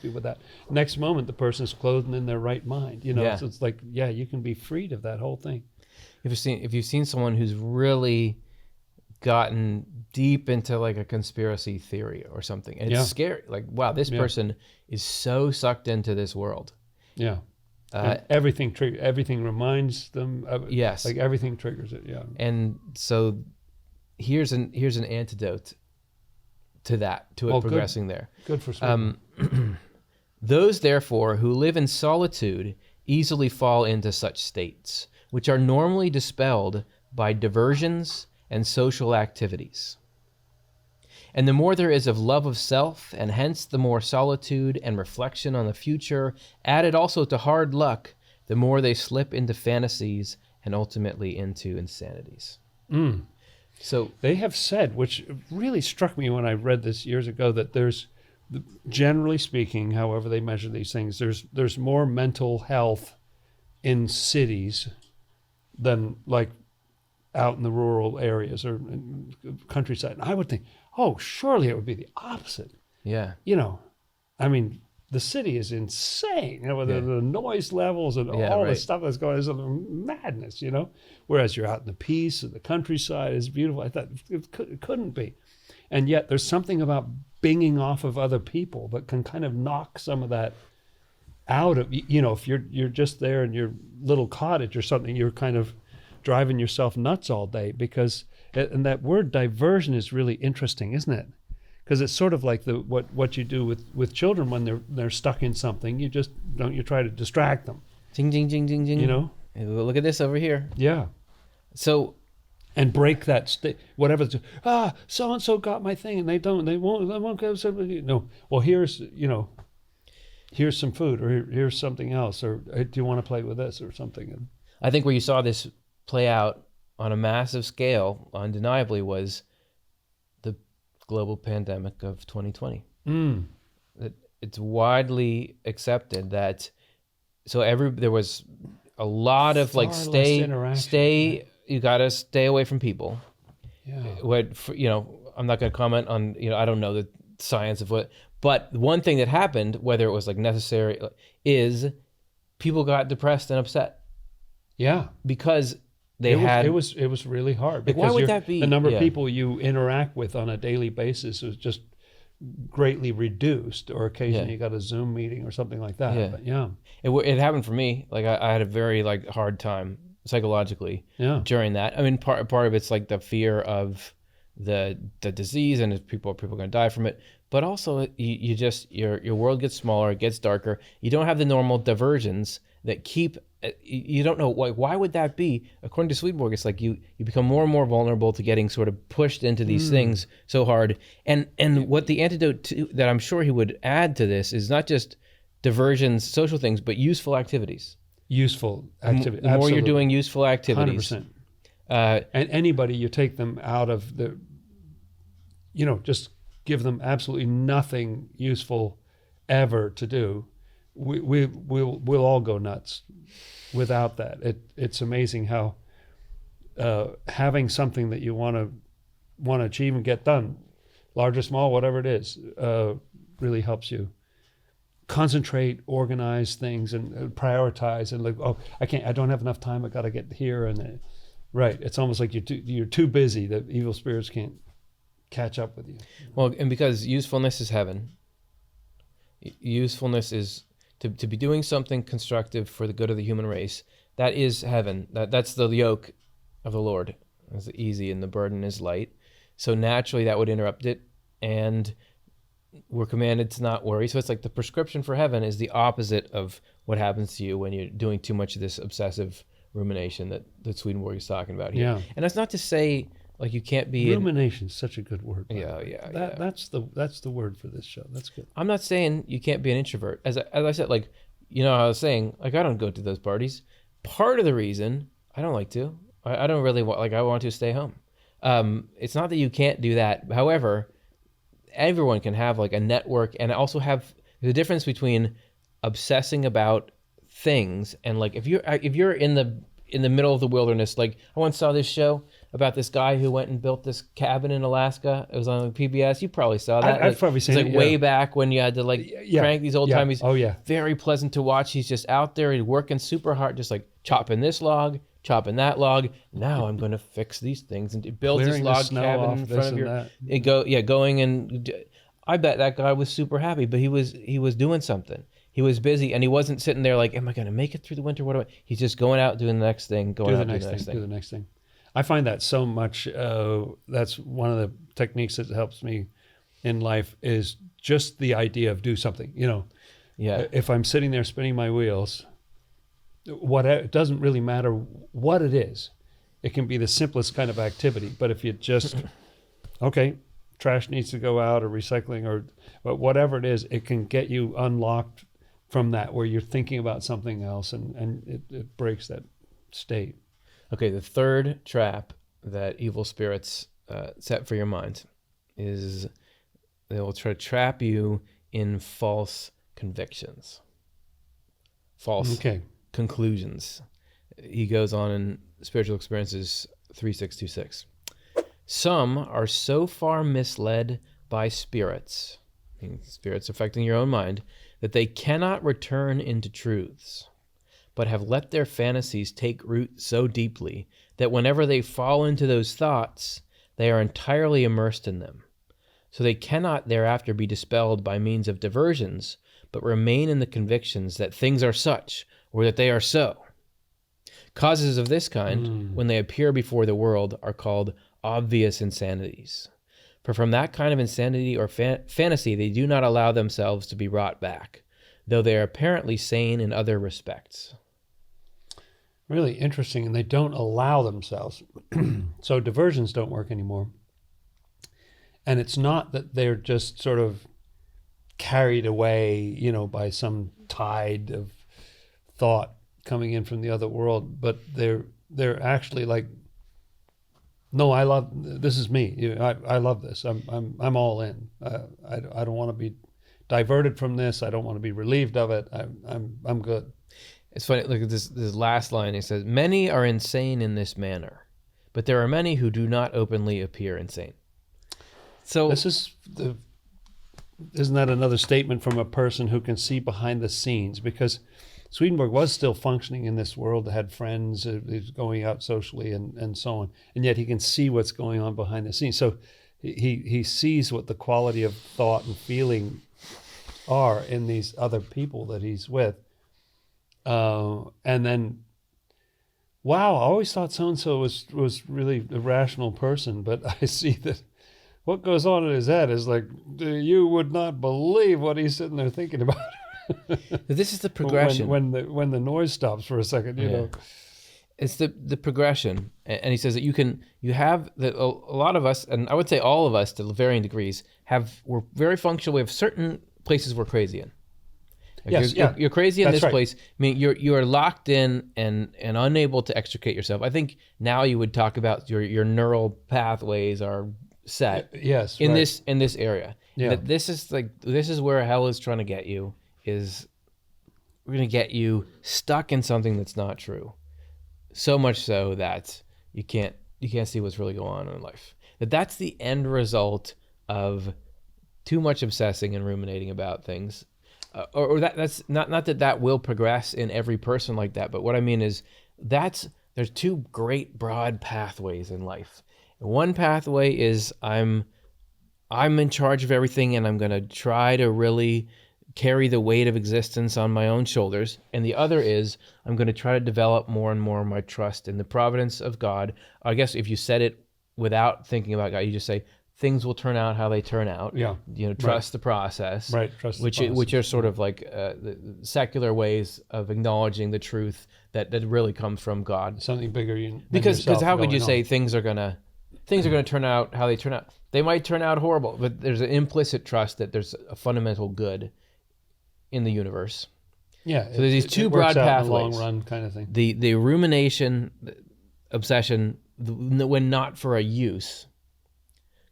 S2: you with that. Next moment, the person's clothed in their right mind. So it's like, you can be freed of that whole thing.
S1: If you've seen someone who's really gotten deep into like a conspiracy theory or something, and it's scary. Like, wow, this person is so sucked into this world.
S2: Yeah. Everything reminds them of it.
S1: Yes.
S2: Like everything triggers it. Yeah.
S1: And so here's an antidote to that, to it progressing there.
S2: Good for some.
S1: Those, therefore, who live in solitude easily fall into such states, which are normally dispelled by diversions and social activities. And the more there is of love of self, and hence the more solitude and reflection on the future, added also to hard luck, the more they slip into fantasies and ultimately into insanities. So
S2: they have said, which really struck me when I read this years ago, that there's, generally speaking, however they measure these things, there's more mental health in cities than like out in the rural areas or countryside. And I would think, oh, surely it would be the opposite.
S1: Yeah.
S2: I mean, the city is insane. With the noise levels and all the stuff that's going on is madness, Whereas you're out in the peace of the countryside is beautiful. I thought it couldn't be. And yet there's something about binging off of other people that can kind of knock some of that out of, if you're just there in your little cottage or something, you're kind of driving yourself nuts all day and that word diversion is really interesting, isn't it? Because it's sort of like what you do with children when they're stuck in something. You try to distract them.
S1: Jing, jing, jing, jing, jing. Look at this over here.
S2: Yeah.
S1: So,
S2: and break that whatever. So and so got my thing, and they won't go. No. Well, here's some food, or here's something else, or hey, do you want to play with this or something?
S1: I think where you saw this play out on a massive scale, undeniably, was the global pandemic of 2020. It's widely accepted that there was a lot of like stay. You got to stay away from people. Yeah. I'm not going to comment on, I don't know the science of what, but one thing that happened, whether it was like necessary, is people got depressed and upset.
S2: Yeah.
S1: Because it
S2: was really hard.
S1: Because why would that be?
S2: The number of people you interact with on a daily basis was just greatly reduced, or occasionally you got a Zoom meeting or something like that.
S1: Yeah.
S2: But
S1: it happened for me. Like I had a very like hard time psychologically during that. I mean, part of it's like the fear of the disease and people are going to die from it, but also your world gets smaller, it gets darker. You don't have the normal diversions that keep. You don't know why would that be? According to Swedenborg, it's like you become more and more vulnerable to getting sort of pushed into these things so hard. And what the antidote that I'm sure he would add to this is not just diversions, social things, but useful activities.
S2: Useful activity.
S1: The more you're doing useful activities.
S2: 100%. And anybody, you take them out of the, just give them absolutely nothing useful ever to do. We'll all go nuts without that. It's amazing how having something that you want to achieve and get done, large or small, whatever it is, really helps you concentrate, organize things, and prioritize. And like, I don't have enough time. I got to get here and right. It's almost like you're too busy that evil spirits can't catch up with you.
S1: Well, and because usefulness is heaven. Usefulness is to be doing something constructive for the good of the human race. That is heaven. That's the yoke of the Lord. It's easy and the burden is light. So naturally that would interrupt it, and we're commanded to not worry. So it's like the prescription for heaven is the opposite of what happens to you when you're doing too much of this obsessive rumination that Swedenborg is talking about here. Yeah. And that's not to say like you can't be
S2: rumination is such a good word.
S1: Yeah.
S2: That's the word for this show. That's good.
S1: I'm not saying you can't be an introvert. As I said, like, I was saying, like, I don't go to those parties. Part of the reason I don't like to, I don't really want, like, I want to stay home. It's not that you can't do that. However, everyone can have like a network, and also have the difference between obsessing about things and like if you're in the middle of the wilderness. Like I once saw this show about this guy who went and built this cabin in Alaska. It was on PBS. You probably saw that.
S2: I've probably seen it.
S1: It's like way back when you had to like crank these old timers.
S2: Oh yeah.
S1: Very pleasant to watch. He's just out there. He's working super hard, just like chopping this log, chopping that log. Now I'm going to fix these things, and it builds this log cabin in front of your. Going and I bet that guy was super happy, but he was doing something. He was busy, and he wasn't sitting there like, am I going to make it through the winter? He's just going out doing the next thing, do the next thing.
S2: I find that so much. That's one of the techniques that helps me in life, is just the idea of do something. If I'm sitting there spinning my wheels, it doesn't really matter what it is. It can be the simplest kind of activity, but if you just, okay, trash needs to go out, or recycling, or whatever it is, it can get you unlocked from that, where you're thinking about something else, and it breaks that state.
S1: Okay, the third trap that evil spirits set for your mind is they will try to trap you in false convictions, false conclusions. He goes on Spiritual Experiences 3626. Some are so far misled by spirits, meaning spirits affecting your own mind, that they cannot return into truths, but have let their fantasies take root so deeply that whenever they fall into those thoughts, they are entirely immersed in them. So they cannot thereafter be dispelled by means of diversions, but remain in the convictions that things are such, or that they are so. Causes of this kind, when they appear before the world, are called obvious insanities. For from that kind of insanity or fantasy they do not allow themselves to be brought back, though they are apparently sane in other respects.
S2: Really interesting, and they don't allow themselves. So diversions don't work anymore. And it's not that they're just sort of carried away, by some tide of thought coming in from the other world, but they're actually like, no, I love this. Is me. I love this. I'm all in. I don't want to be diverted from this. I don't want to be relieved of it. I'm good.
S1: It's funny. Look at this last line. It says, "Many are insane in this manner, but there are many who do not openly appear insane." So
S2: isn't that another statement from a person who can see behind the scenes? Because Swedenborg was still functioning in this world, had friends, he's going out socially and so on, and yet he can see what's going on behind the scenes. So he sees what the quality of thought and feeling are in these other people that he's with. And then, wow, I always thought so-and-so was really a rational person, but I see that what goes on in his head is like, you would not believe what he's sitting there thinking about.
S1: This is the progression.
S2: When the noise stops for a second, you know.
S1: It's the progression. And he says that you have a lot of us, and I would say all of us to varying degrees, we're very functional. We have certain places we're crazy in. Like you're crazy in this place. I mean, you are locked in and unable to extricate yourself. I think now you would talk about your neural pathways are set.
S2: Yes.
S1: In this area.
S2: Yeah.
S1: That this is where hell is trying to get you. Is we're going to get you stuck in something that's not true. So much so that you can't see what's really going on in life. That's the end result of too much obsessing and ruminating about things. Or that's not that will progress in every person like that, but what I mean is there's two great broad pathways in life. One pathway is I'm in charge of everything and I'm going to try to really carry the weight of existence on my own shoulders. And the other is I'm going to try to develop more and more my trust in the providence of God. I guess if you said it without thinking about God, you just say things will turn out how they turn out.
S2: Yeah.
S1: Trust the process.
S2: Right. Trust the process.
S1: Which are sort of like the secular ways of acknowledging the truth that really comes from God.
S2: Something bigger.
S1: Because how could you say things are going to turn out how they turn out? They might turn out horrible, but there's an implicit trust that there's a fundamental good in the universe.
S2: Yeah.
S1: So there's these two broad pathways.
S2: In the long run kind of thing.
S1: The rumination, obsession, when not for a use.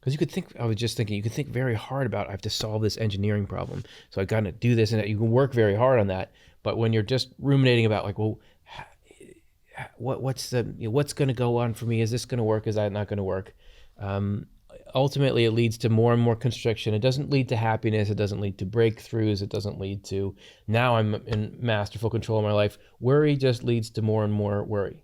S1: Because I was just thinking, you could think very hard about, I have to solve this engineering problem, so I got to do this, and you can work very hard on that. But when you're just ruminating about like, well, what's going to go on for me? Is this going to work? Is that not going to work? Ultimately, it leads to more and more constriction. It doesn't lead to happiness. It doesn't lead to breakthroughs. It doesn't lead to, now I'm in masterful control of my life. Worry just leads to more and more worry.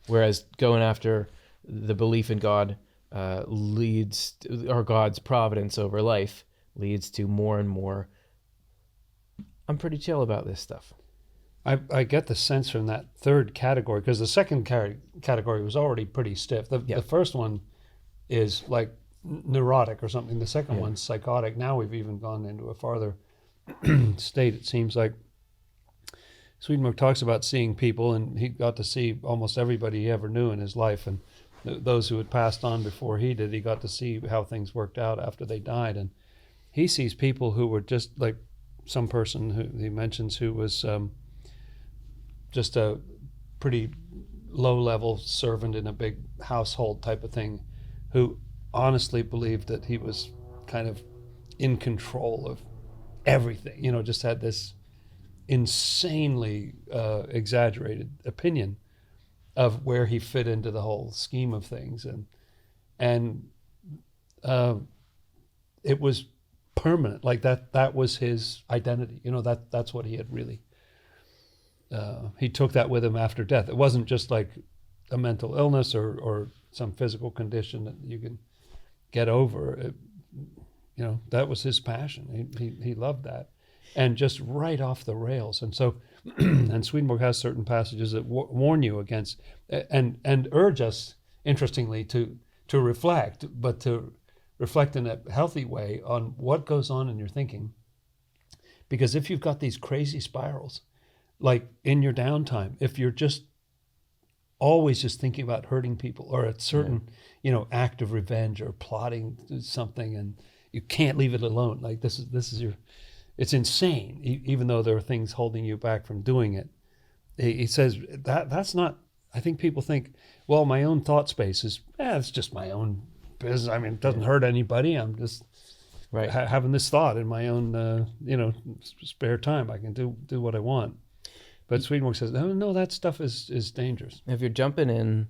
S1: Whereas going after the belief in God or God's providence over life leads to more and more, I'm pretty chill about this stuff.
S2: I get the sense from that third category, because the second category was already pretty stiff. The first one is like neurotic or something. The second one's psychotic. Now we've even gone into a farther state, it seems like. Swedenborg talks about seeing people, and he got to see almost everybody he ever knew in his life, and those who had passed on before he did, he got to see how things worked out after they died. And he sees people who were just like some person who he mentions who was just a pretty low-level servant in a big household type of thing, who honestly believed that he was kind of in control of everything, just had this insanely exaggerated opinion. of where he fit into the whole scheme of things, and it was permanent. Like that was his identity. That's what he had really. He took that with him after death. It wasn't just like a mental illness or some physical condition that you can get over. That was his passion. He loved that, and just right off the rails. And so, and Swedenborg has certain passages that warn you against and urge us, interestingly, to reflect, but to reflect in a healthy way on what goes on in your thinking. Because if you've got these crazy spirals, like in your downtime, if you're just always just thinking about hurting people or a certain, act of revenge or plotting something, and you can't leave it alone. Like this is it's insane, even though there are things holding you back from doing it. He says that's not, I think people think, well, my own thought space is, it's just my own business. I mean, it doesn't hurt anybody. I'm just having this thought in my own, spare time. I can do what I want. But Swedenborg says, no, that stuff is dangerous.
S1: If you're jumping in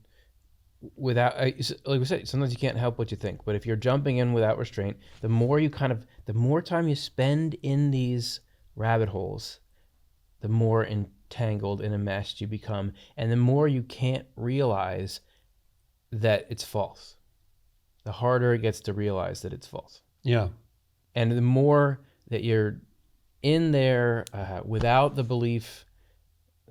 S1: without, like we said, sometimes you can't help what you think. But if you're jumping in without restraint, the more time you spend in these rabbit holes, the more entangled and enmeshed you become, and the more you can't realize that it's false. The harder it gets to realize that it's false.
S2: Yeah.
S1: And the more that you're in there without the belief,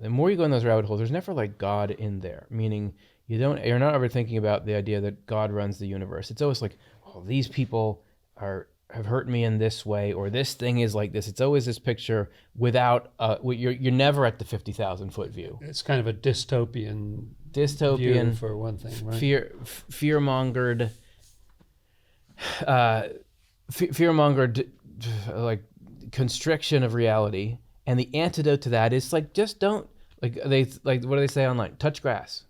S1: the more you go in those rabbit holes, there's never like God in there, meaning you're not ever thinking about the idea that God runs the universe. It's always like, oh, these people have hurt me in this way, or this thing is like this. It's always this picture without, you're never at the 50,000-foot view.
S2: It's kind of a dystopian view for one thing, right?
S1: Fear-mongered, like constriction of reality. And the antidote to that is like, just don't, what do they say online? Touch grass.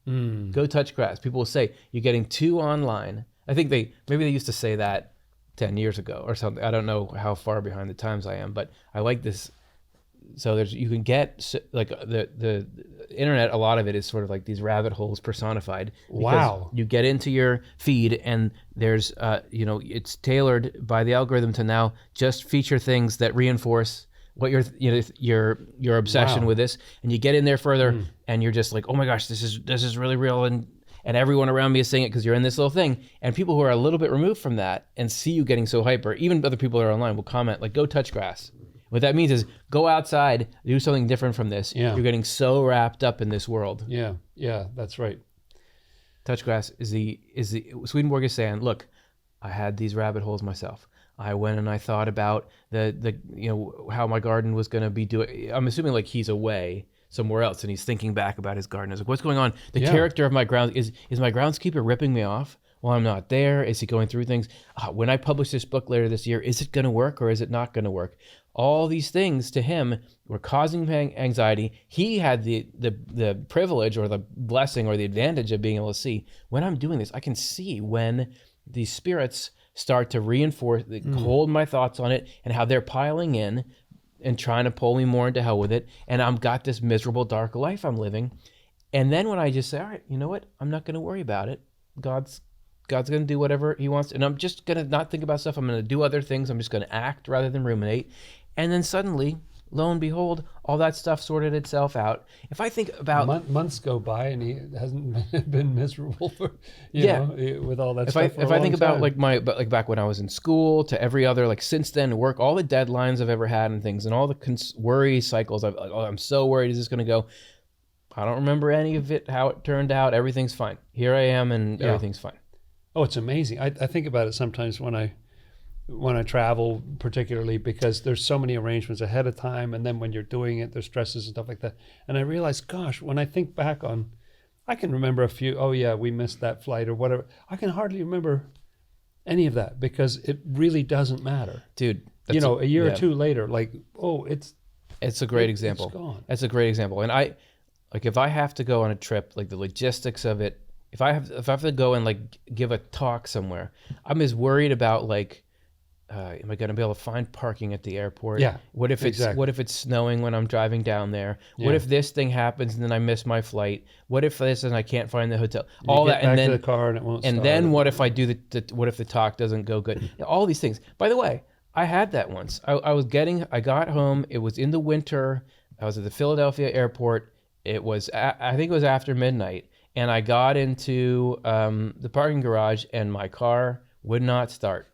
S1: Go touch grass. People will say you're getting too online. I think maybe they used to say that 10 years ago or something. I don't know how far behind the times I am, but I like this. So you can get like the internet. A lot of it is sort of like these rabbit holes personified.
S2: Wow.
S1: You get into your feed and there's, it's tailored by the algorithm to now just feature things that reinforce what your obsession with this, and you get in there further, and you're just like, oh my gosh, this is really real, and everyone around me is saying it because you're in this little thing, and people who are a little bit removed from that and see you getting so hyper, even other people that are online will comment like, go touch grass. What that means is go outside, do something different from this.
S2: Yeah.
S1: You're getting so wrapped up in this world.
S2: Yeah, that's right.
S1: Touch grass is the Swedenborg is saying, look, I had these rabbit holes myself. I went and I thought about the how my garden was going to be doing. I'm assuming like he's away somewhere else and he's thinking back about his garden. I was like, what's going on? The character of my ground is my groundskeeper ripping me off while I'm not there? Is he going through things? When I publish this book later this year, is it going to work or is it not going to work? All these things to him were causing anxiety. He had the privilege or the blessing or the advantage of being able to see, when I'm doing this, I can see when these spirits start to reinforce, hold my thoughts on it, and how they're piling in and trying to pull me more into hell with it. And I've got this miserable, dark life I'm living. And then when I just say, all right, you know what? I'm not going to worry about it. God's going to do whatever he wants. And I'm just going to not think about stuff. I'm going to do other things. I'm just going to act rather than ruminate. And then suddenly, lo and behold, all that stuff sorted itself out. If I think about
S2: months go by and he hasn't been miserable for with all that stuff.
S1: If I think about like back when I was in school to every other like since then work, all the deadlines I've ever had and things, and all the worry cycles. I'm so worried. Is this going to go? I don't remember any of it. How it turned out. Everything's fine. Here I am, and everything's fine.
S2: Oh, it's amazing. I think about it sometimes when I travel, particularly because there's so many arrangements ahead of time, and then when you're doing it, there's stresses and stuff like that. And I realize, gosh, when I think back on, I can remember a few, oh yeah, we missed that flight or whatever. I can hardly remember any of that because it really doesn't matter.
S1: Dude,
S2: a year or two later, like, oh, it's
S1: a great example.
S2: It's gone.
S1: That's a great example. And if I have to go on a trip, like the logistics of it, if I have to go and like give a talk somewhere, I'm as worried about like am I going to be able to find parking at the airport?
S2: Yeah.
S1: What if it's snowing when I'm driving down there?
S2: Yeah.
S1: What if this thing happens and then I miss my flight? What if this and I can't find the hotel?
S2: You
S1: All
S2: get
S1: that, and
S2: back
S1: then
S2: to the car and it won't
S1: and
S2: start.
S1: then what if I do what if the talk doesn't go good? All these things. By the way, I had that once. I got home. It was in the winter. I was at the Philadelphia airport. It was I think it was after midnight, and I got into the parking garage, and my car would not start.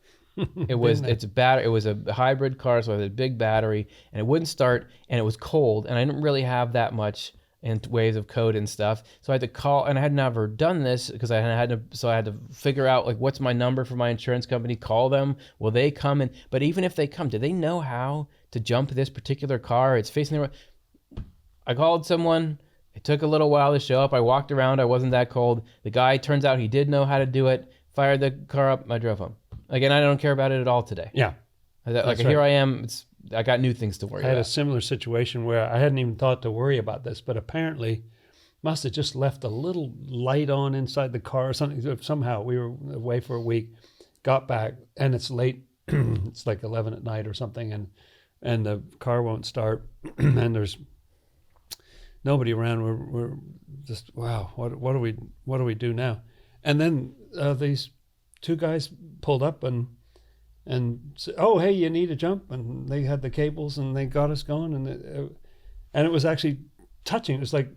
S1: It was It was a hybrid car, so it had a big battery, and it wouldn't start, and it was cold, and I didn't really have that much in ways of code and stuff. So I had to call, and I had never done this because I had to figure out like what's my number for my insurance company, call them, will they come? But even if they come, do they know how to jump this particular car? It's facing the road. I called someone. It took a little while to show up. I walked around. I wasn't that cold. The guy, turns out he did know how to do it. Fired the car up. I drove home. Again, I don't care about it at all today.
S2: Yeah.
S1: Like here I am. I got new things to worry about.
S2: I had a similar situation where I hadn't even thought to worry about this, but apparently must have just left a little light on inside the car or something. Somehow we were away for a week, got back, and it's late. It's like 11 at night or something, and the car won't start, and there's nobody around. We're just, wow, what do we do now? And then these two guys pulled up and said, oh, hey, you need a jump, and they had the cables and they got us going, and it was actually touching. It was like,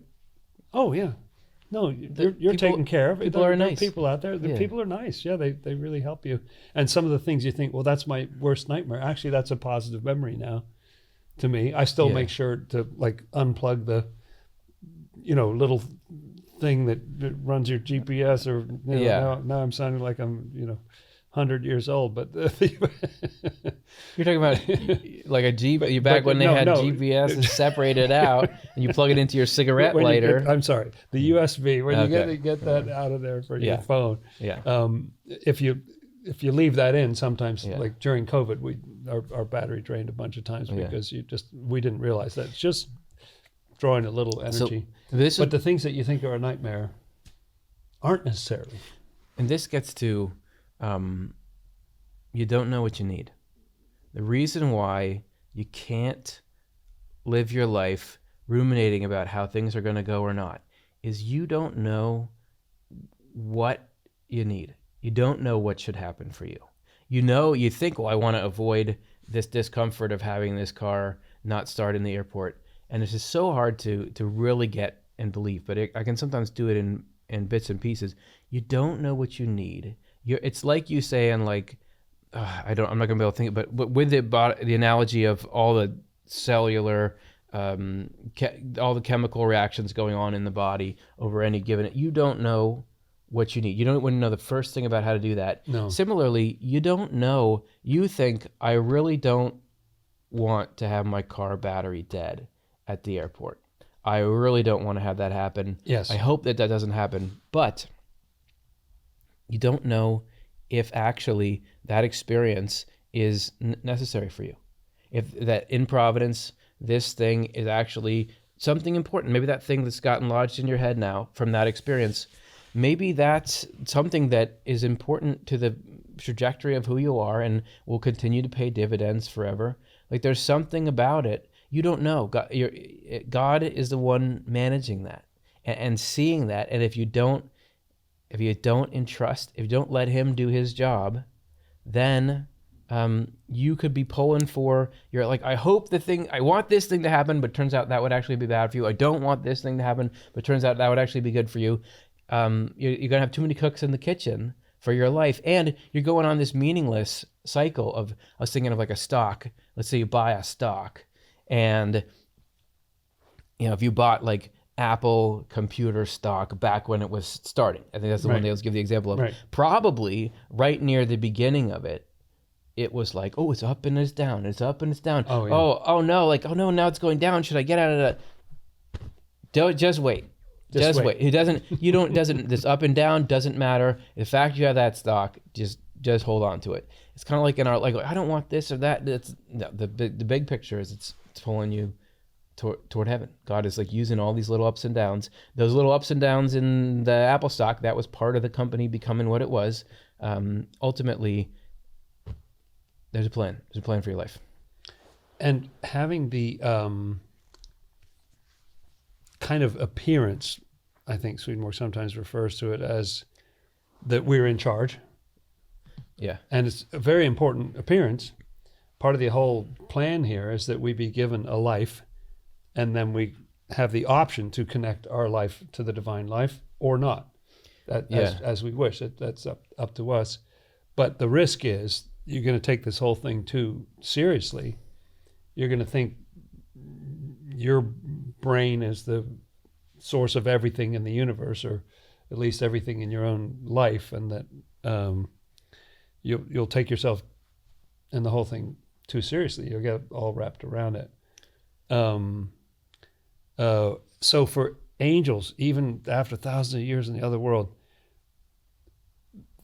S2: oh yeah, no, you're taken care of.
S1: People are nice.
S2: People out there, people are nice. Yeah, they really help you. And some of the things you think, well, that's my worst nightmare. Actually, that's a positive memory now to me. I still make sure to like unplug the, little thing that runs your GPS, or now I'm sounding like I'm 100 years old, but
S1: you're talking about like a G. Back when they had GPS and separated out, and you plug it into your cigarette lighter.
S2: I'm sorry, the USB. When you get that out of there for your phone.
S1: Yeah.
S2: If you leave that in, sometimes like during COVID, our battery drained a bunch of times because we didn't realize that. It's just drawing a little energy. But the things that you think are a nightmare aren't necessarily.
S1: And this gets to, you don't know what you need. The reason why you can't live your life ruminating about how things are going to go or not is you don't know what you need. You don't know what should happen for you. You think, well, I want to avoid this discomfort of having this car not start in the airport. And it's just so hard to really get and believe, but I can sometimes do it in bits and pieces. You don't know what you need. It's like you say, and like, I'm not gonna be able to think, but with the analogy of all the cellular, all the chemical reactions going on in the body over any given, you don't know what you need. You don't want to know the first thing about how to do that.
S2: No.
S1: Similarly, you don't know. You think, I really don't want to have my car battery dead at the airport. I really don't want to have that happen.
S2: Yes.
S1: I hope that doesn't happen. But you don't know if actually that experience is necessary for you. If that in Providence, this thing is actually something important. Maybe that thing that's gotten lodged in your head now from that experience, maybe that's something that is important to the trajectory of who you are and will continue to pay dividends forever. Like there's something about it. You don't know. God is the one managing that and seeing that. And if you don't entrust, if you don't let him do his job, then you could be pulling for, you're like, I want this thing to happen, but turns out that would actually be bad for you. I don't want this thing to happen, but turns out that would actually be good for you. You're going to have too many cooks in the kitchen for your life. And you're going on this meaningless cycle of, I was thinking of like a stock. Let's say you buy a stock. And, if you bought like Apple computer stock back when it was starting, I think that's the one they always give the example of.
S2: Right.
S1: Probably right near the beginning of it, it was like, oh, it's up and it's down. It's up and it's down.
S2: Oh, yeah.
S1: Oh no, like, oh no, now it's going down. Should I get out of that? Just wait. Just wait. This up and down doesn't matter. The fact you have that stock, just hold on to it. It's kind of like in our, like, I don't want this or that. The big picture is it's pulling you toward heaven. God is like using all these little ups and downs. Those little ups and downs in the Apple stock, that was part of the company becoming what it was. Ultimately, There's a plan. There's a plan for your life.
S2: And having the kind of appearance, I think Swedenborg sometimes refers to it as that we're in charge.
S1: Yeah.
S2: And it's a very important appearance. Part of the whole plan here is that we be given a life, and then we have the option to connect our life to the divine life or not, as we wish. That's up to us. But the risk is you're going to take this whole thing too seriously. You're going to think your brain is the source of everything in the universe, or at least everything in your own life, and that you'll take yourself and the whole thing too seriously. You'll get all wrapped around it. So for angels, even after thousands of years in the other world,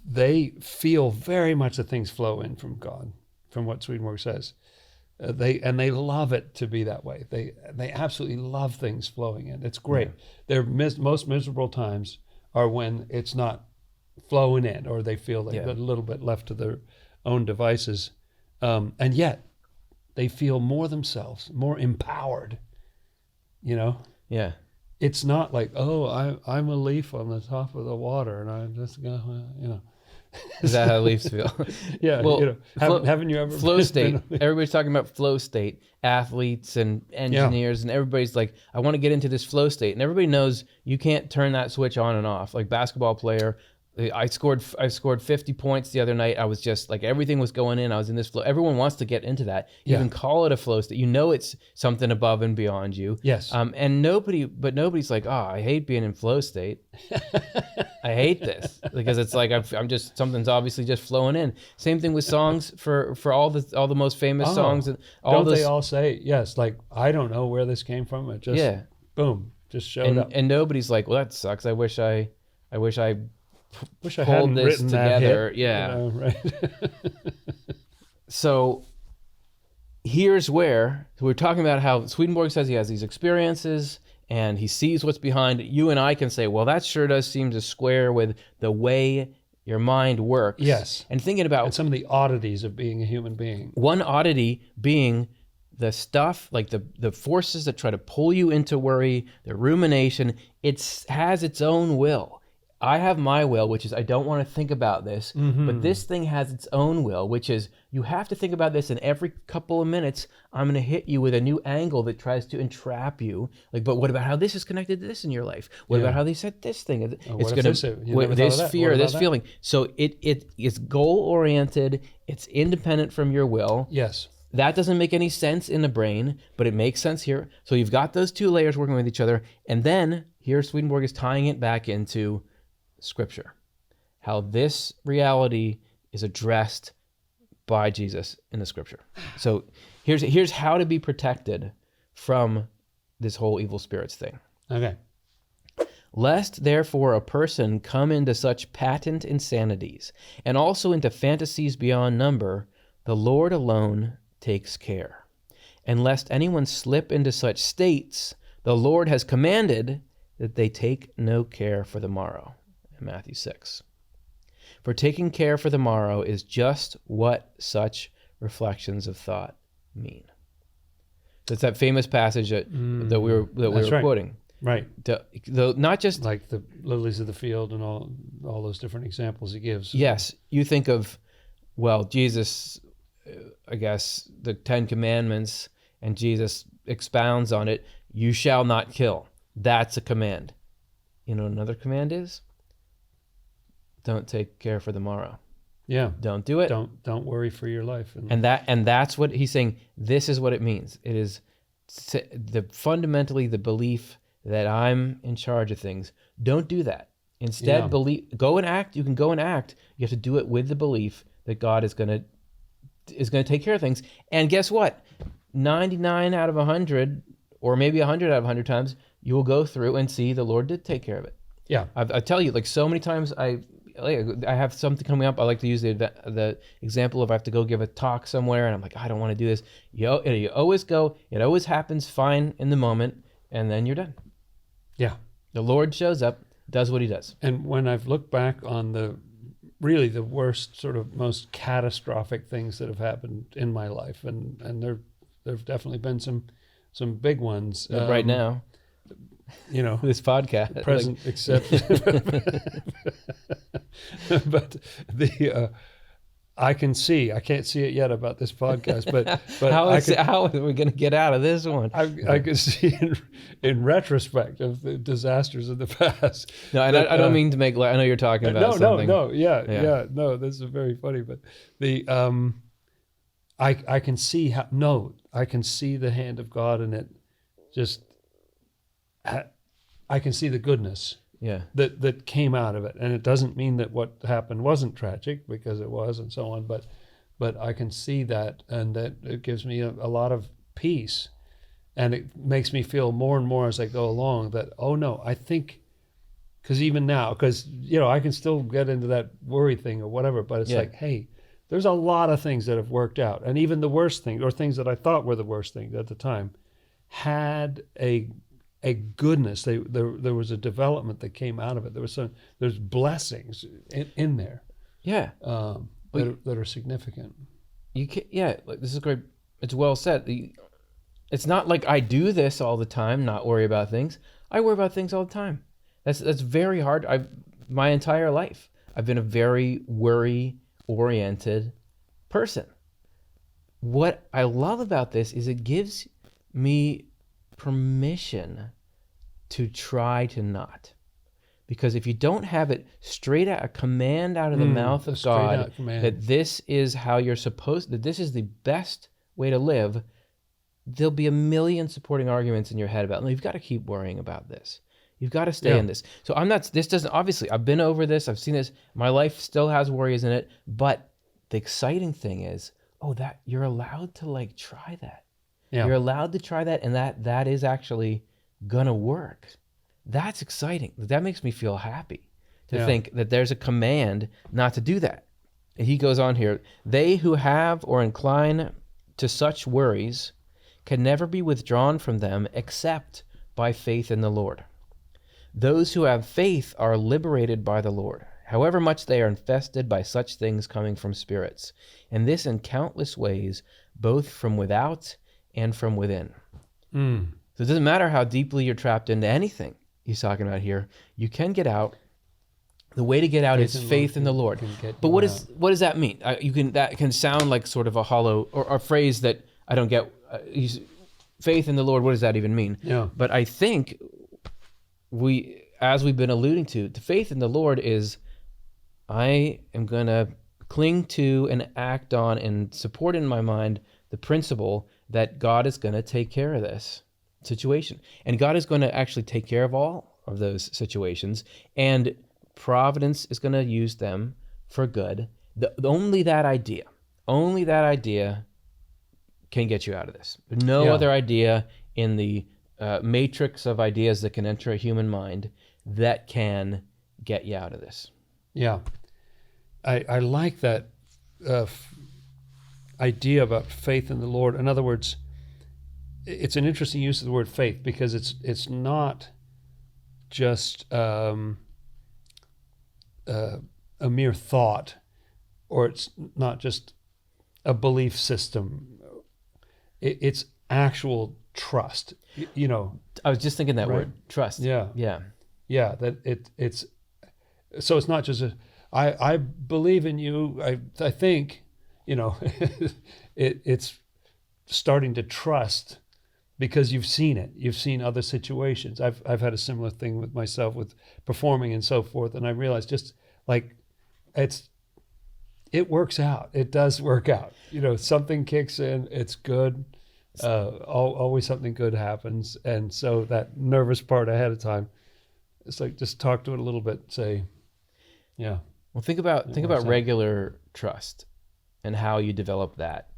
S2: they feel very much that things flow in from God, from what Swedenborg says. They love it to be that way. They absolutely love things flowing in. It's great. Yeah. Their most miserable times are when it's not flowing in, or they feel like they're a little bit left to their own devices. And yet they feel more themselves, more empowered, you know?
S1: Yeah.
S2: It's not like, oh, I'm a leaf on the top of the water and I'm just gonna, you know.
S1: Is that how leaves feel?
S2: Yeah.
S1: Well,
S2: you know, haven't you ever
S1: flow state? Everybody's talking about flow state. Athletes and engineers and everybody's like, I want to get into this flow state, and everybody knows you can't turn that switch on and off. Like basketball player, I scored 50 points the other night. I was just like, everything was going in. I was in this flow. Everyone wants to get into that. You can call it a flow state. You know, it's something above and beyond you.
S2: Yes.
S1: And nobody's like, oh, I hate being in flow state. I hate this, because it's like I'm just, something's obviously just flowing in. Same thing with songs for all the most famous songs and all.
S2: They all say yes? Like, I don't know where this came from. It just boom, just showed up.
S1: And nobody's like, well, that sucks. I wish I
S2: hadn't
S1: this
S2: written
S1: together.
S2: That hit,
S1: yeah.
S2: You know, right.
S1: So here's where we're talking about how Swedenborg says he has these experiences and he sees what's behind it. You and I can say, well, that sure does seem to square with the way your mind works.
S2: Yes.
S1: And thinking about
S2: some of the oddities of being a human being.
S1: One oddity being the stuff, like the forces that try to pull you into worry, the rumination. It has its own will. I have my will, which is I don't want to think about this, but this thing has its own will, which is you have to think about this, and every couple of minutes I'm going to hit you with a new angle that tries to entrap you. Like, but what about how this is connected to this in your life? What about how they said this thing? It's going to this fear, this feeling. So it is goal oriented. It's independent from your will.
S2: Yes.
S1: That doesn't make any sense in the brain, but it makes sense here. So you've got those two layers working with each other, and then here Swedenborg is tying it back into Scripture, how this reality is addressed by Jesus in the Scripture. So here's how to be protected from this whole evil spirits thing.
S2: Okay.
S1: Lest therefore a person come into such patent insanities, and also into fantasies beyond number, the Lord alone takes care. And lest anyone slip into such states, the Lord has commanded that they take no care for the morrow. Matthew 6. For taking care for the morrow is just what such reflections of thought mean. So it's that famous passage that we were quoting.
S2: Right.
S1: Not just
S2: like the lilies of the field and all those different examples he gives.
S1: Yes. You think of, well, Jesus, I guess, the 10 Commandments, and Jesus expounds on it. You shall not kill. That's a command. You know what another command is? Don't take care for the morrow.
S2: Yeah.
S1: Don't do it.
S2: Don't worry for your life.
S1: And that's what he's saying. This is what it means. It is fundamentally the belief that I'm in charge of things. Don't do that. Instead, go and act. You can go and act. You have to do it with the belief that God is going to take care of things. And guess what? 99 out of 100, or maybe 100 out of 100 times, you will go through and see the Lord did take care of it. Yeah. I tell you, like so many times I have something coming up. I like to use the example of I have to go give a talk somewhere, and I'm like, I don't want to do this. You always go. It always happens fine in the moment, and then you're done. Yeah. The Lord shows up, does what he does.
S2: And when I've looked back on the really the worst, sort of most catastrophic things that have happened in my life, and there've definitely been some big ones.
S1: Right now, this podcast,
S2: present exception. But I can't see it yet about this podcast, but
S1: how are we going to get out of this one?
S2: I can see in retrospect of the disasters of the past.
S1: No, and I don't mean to make. I know you're talking about something.
S2: No, this is very funny, but the I can see how. No, I can see the hand of God in it. Just I can see the goodness.
S1: Yeah.
S2: That came out of it, and it doesn't mean that what happened wasn't tragic, because it was, and so on. But I can see that, and that it gives me a lot of peace, and it makes me feel more and more as I go along that, oh no, I think, because even now, because I can still get into that worry thing or whatever, but it's like, hey, there's a lot of things that have worked out, and even the worst things, or things that I thought were the worst things at the time, had a goodness. There was a development that came out of it. There's blessings in there.
S1: Yeah.
S2: That are significant.
S1: This is great. It's well said. It's not like I do this all the time, not worry about things. I worry about things all the time. That's very hard. My entire life, I've been a very worry-oriented person. What I love about this is it gives me permission to try to not, because if you don't have it straight out, a command out of the mouth of God that this is how you're supposed, that this is the best way to live, there'll be a million supporting arguments in your head about, you've got to keep worrying about this, you've got to stay in this. So this doesn't, obviously I've been over this, I've seen this, my life still has worries in it, but the exciting thing is, that you're allowed to try that. Yeah. You're allowed to try that, and that is actually gonna work. That's exciting. That makes me feel happy to think that there's a command not to do that. And he goes on here, they who have or incline to such worries can never be withdrawn from them except by faith in the Lord. Those who have faith are liberated by the Lord, however much they are infested by such things coming from spirits, and this in countless ways, both from without and from within. So it doesn't matter how deeply you're trapped into anything he's talking about here. You can get out. The way to get out is faith in the Lord. But what does that mean? That can sound like sort of a hollow or a phrase that I don't get. Faith in the Lord. What does that even mean?
S2: Yeah.
S1: But I think as we've been alluding to faith in the Lord is, I am going to cling to and act on and support in my mind the principle that God is going to take care of this situation. And God is going to actually take care of all of those situations. And providence is going to use them for good. Only that idea can get you out of this. No other idea in the matrix of ideas that can enter a human mind that can get you out of this.
S2: Yeah. I like that idea about faith in the Lord. In other words, it's an interesting use of the word faith, because it's not just a mere thought, or it's not just a belief system. It's actual trust.
S1: I was just thinking that word, trust.
S2: Yeah. That it's so it's not just I believe in you. I think it's starting to trust because you've seen it. You've seen other situations. I've had a similar thing with myself with performing and so forth, and I realized just like it works out. It does work out. Something kicks in. It's good. Always something good happens, and so that nervous part ahead of time, it's like just talk to it a little bit. Say, yeah.
S1: Well, think about regular trust and how you develop that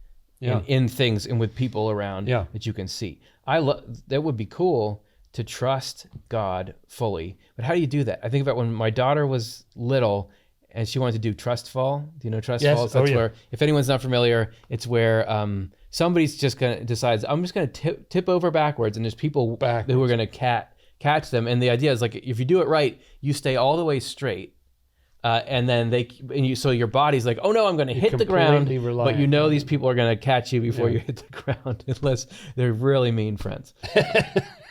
S1: in things and with people around that you can see. That would be cool to trust God fully. But how do you do that? I think about when my daughter was little and she wanted to do trust fall. Do you know trust falls? That's where, if anyone's not familiar, it's where somebody's just decides, I'm just gonna tip over backwards, and there's people who are gonna catch them. And the idea is like, if you do it right, you stay all the way straight. And then so your body's like, oh no, I'm going to hit the ground, but you know these people are going to catch you before you hit the ground, unless they're really mean friends.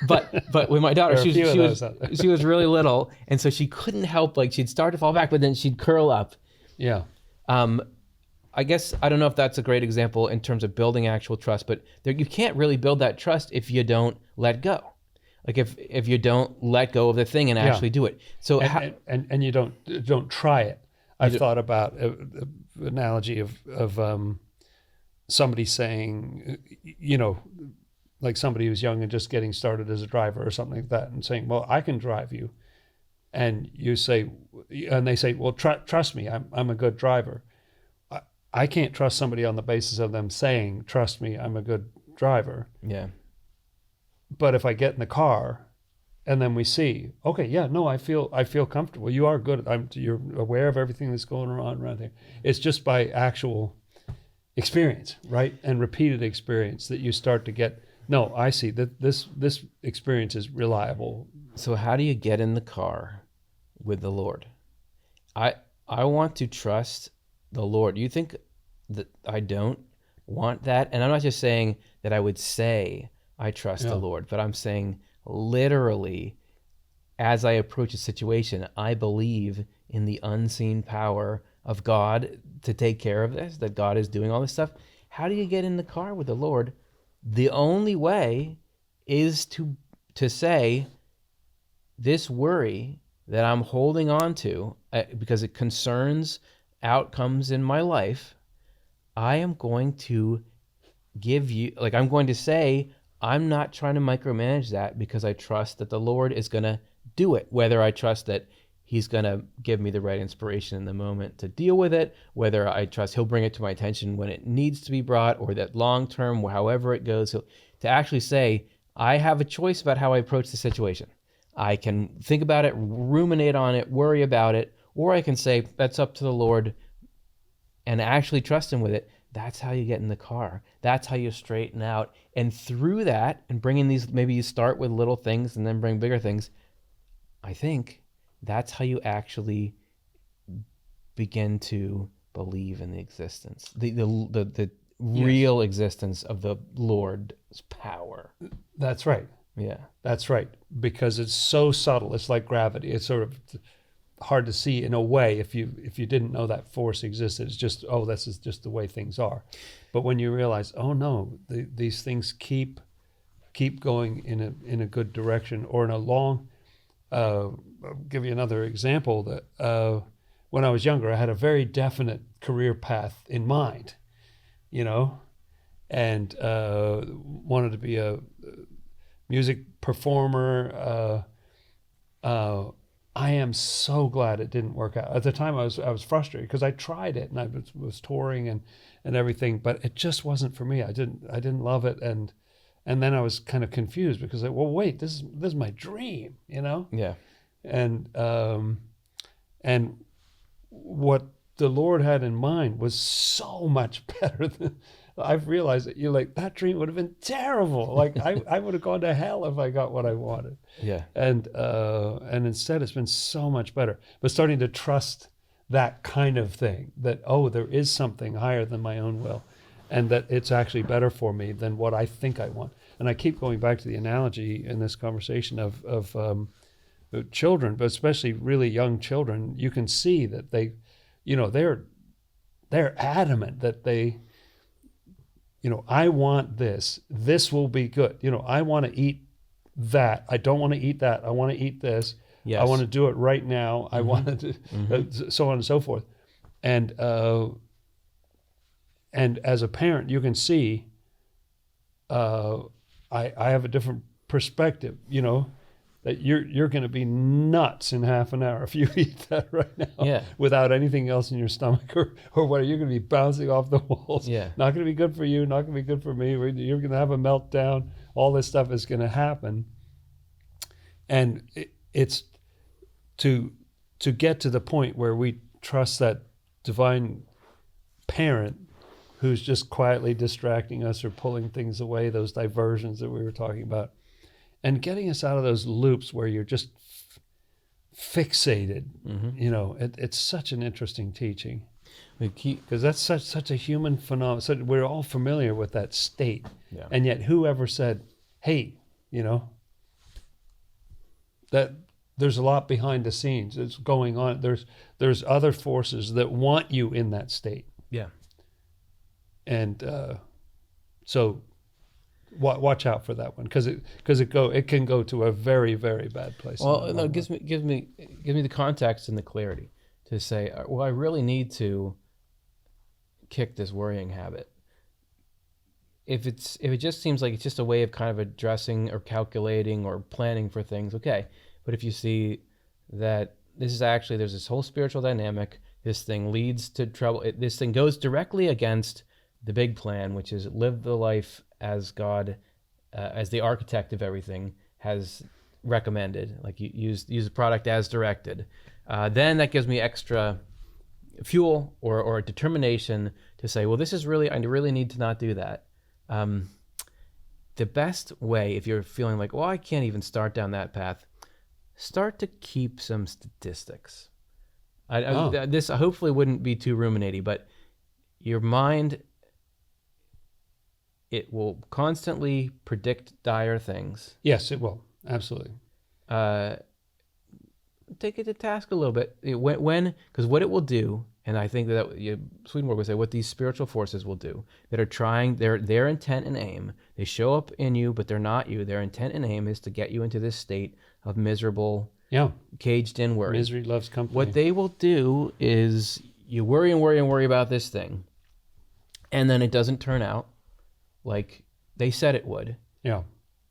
S1: But with my daughter, she was really little, and so she couldn't help, like she'd start to fall back, but then she'd curl up.
S2: Yeah.
S1: I guess I don't know if that's a great example in terms of building actual trust, but you can't really build that trust if you don't let go. Like if you don't let go of the thing and actually do it. So
S2: and you don't try it. I've thought about an analogy of somebody saying, like somebody who's young and just getting started as a driver or something like that, and saying, well, I can drive you. And you say, and they say, well, trust me, I'm a good driver. I can't trust somebody on the basis of them saying, trust me, I'm a good driver.
S1: Yeah.
S2: But if I get in the car and then we see, okay, yeah, no, I feel comfortable. You are good. You're aware of everything that's going on around there. It's just by actual experience, right? And repeated experience that you start to get, no, I see that this experience is reliable.
S1: So how do you get in the car with the Lord? I want to trust the Lord. You think that I don't want that? And I'm not just saying that I would say I trust the Lord, but I'm saying literally, as I approach a situation, I believe in the unseen power of God to take care of this, that God is doing all this stuff. How do you get in the car with the Lord? The only way is to say, this worry that I'm holding on to because it concerns outcomes in my life, I am going to give you, like I'm going to say, I'm not trying to micromanage that because I trust that the Lord is going to do it. Whether I trust that he's going to give me the right inspiration in the moment to deal with it, whether I trust he'll bring it to my attention when it needs to be brought, or that long term, however it goes, to actually say, I have a choice about how I approach the situation. I can think about it, ruminate on it, worry about it, or I can say, that's up to the Lord, and actually trust him with it. That's how you get in the car. That's how you straighten out. And through that, and bringing these, maybe you start with little things and then bring bigger things. I think that's how you actually begin to believe in the existence, the real existence of the Lord's power.
S2: That's right.
S1: Yeah.
S2: That's right. Because it's so subtle. It's like gravity. It's sort of hard to see in a way if you didn't know that force existed. It's just, oh, this is just the way things are. But when you realize, oh no, these things keep going in a good direction, or in a long. I'll give you another example. That when I was younger, I had a very definite career path in mind, and wanted to be a music performer. I am so glad it didn't work out. At the time, I was frustrated because I tried it and I was touring and everything, but it just wasn't for me. I didn't love it, and then I was kind of confused because wait, this is my dream,
S1: Yeah.
S2: And what the Lord had in mind was so much better than. I've realized that that dream would have been terrible. Like I would have gone to hell if I got what I wanted.
S1: Yeah.
S2: And instead it's been so much better. But starting to trust that kind of thing, that, oh, there is something higher than my own will, and that it's actually better for me than what I think I want. And I keep going back to the analogy in this conversation of children, but especially really young children. You can see that they're adamant that they, I want this. This will be good. I want to eat that. I don't want to eat that. I want to eat this. Yes. I want to do it right now. I want to, so on and so forth. And as a parent, you can see, I have a different perspective, that you're going to be nuts in half an hour if you eat that right now without anything else in your stomach or what, you're going to be bouncing off the walls.
S1: Yeah.
S2: Not going to be good for you, not going to be good for me. You're going to have a meltdown. All this stuff is going to happen. And it's to get to the point where we trust that divine parent who's just quietly distracting us or pulling things away, those diversions that we were talking about. And getting us out of those loops where you're just fixated. It's such an interesting teaching. Because that's such a human phenomenon. So we're all familiar with that state.
S1: Yeah.
S2: And yet whoever said, hey, that there's a lot behind the scenes. It's going on. There's other forces that want you in that state.
S1: Yeah.
S2: And so watch out for that one, because it can go to a very, very bad place.
S1: Well, no, it gives me the context and the clarity to say, well, I really need to kick this worrying habit. If it just seems like it's just a way of kind of addressing or calculating or planning for things, okay. But if you see that this is actually, there's this whole spiritual dynamic, this thing leads to trouble. This thing goes directly against the big plan, which is live the life as God, as the architect of everything has recommended. Like you use the product as directed. Then that gives me extra fuel or determination to say, well, this is really, I really need to not do that. The best way, if you're feeling like, well, I can't even start down that path, start to keep some statistics. This hopefully wouldn't be too ruminating, but your mind, it will constantly predict dire things.
S2: Yes, it will. Absolutely.
S1: Take it to task a little bit. Because what it will do, and I think that Swedenborg would say, what these spiritual forces will do, that are trying, their intent and aim, they show up in you, but they're not you. Their intent and aim is to get you into this state of miserable, caged in worry.
S2: Misery loves company.
S1: What they will do is you worry and worry and worry about this thing, and then it doesn't turn out like they said it would.
S2: Yeah.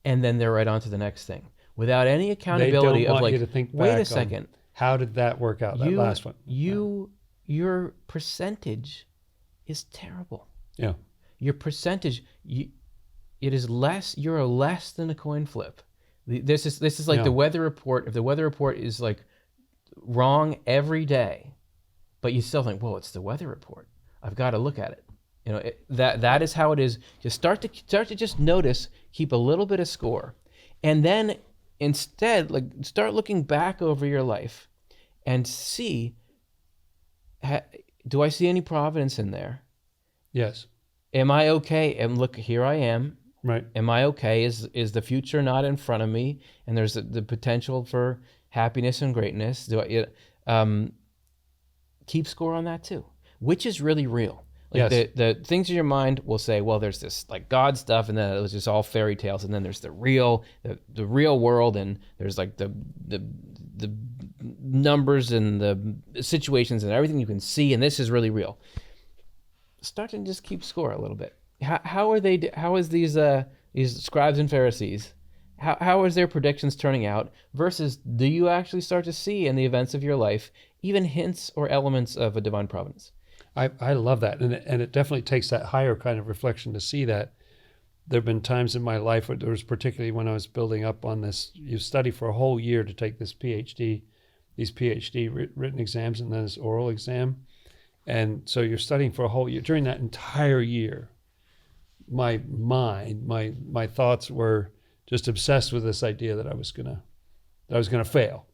S1: And then they're right on to the next thing without any accountability.
S2: They don't want
S1: of
S2: you to think
S1: wait
S2: back
S1: a second,
S2: how did that work out? That last one.
S1: Your percentage is terrible.
S2: Yeah.
S1: Your percentage, it is less. You're less than a coin flip. This is like the weather report. If the weather report is like wrong every day, but you still think, well, it's the weather report, I've got to look at it. That is how it is. Just start to just notice, keep a little bit of score, and then instead, like, start looking back over your life and see, do I see any providence in there?
S2: Yes.
S1: Am I okay? And look, here I am.
S2: Right.
S1: Am I okay? Is the future not in front of me? And there's the potential for happiness and greatness. Do I keep score on that too? Which is really real? Like
S2: yes.
S1: the things in your mind will say, well, there's this like God stuff, and then it was just all fairy tales, and then there's the real world, and there's like the numbers and the situations and everything you can see, and this is really real. Start to just keep score a little bit. How is these scribes and Pharisees, how is their predictions turning out, versus do you actually start to see in the events of your life even hints or elements of a divine providence?
S2: I love that, and it definitely takes that higher kind of reflection to see that. There have been times in my life, where there was particularly when I was building up on this, you study for a whole year to take this PhD, these PhD written exams, and then this oral exam. And so you're studying for a whole year. During that entire year, my mind, my thoughts were just obsessed with this idea that I was gonna fail.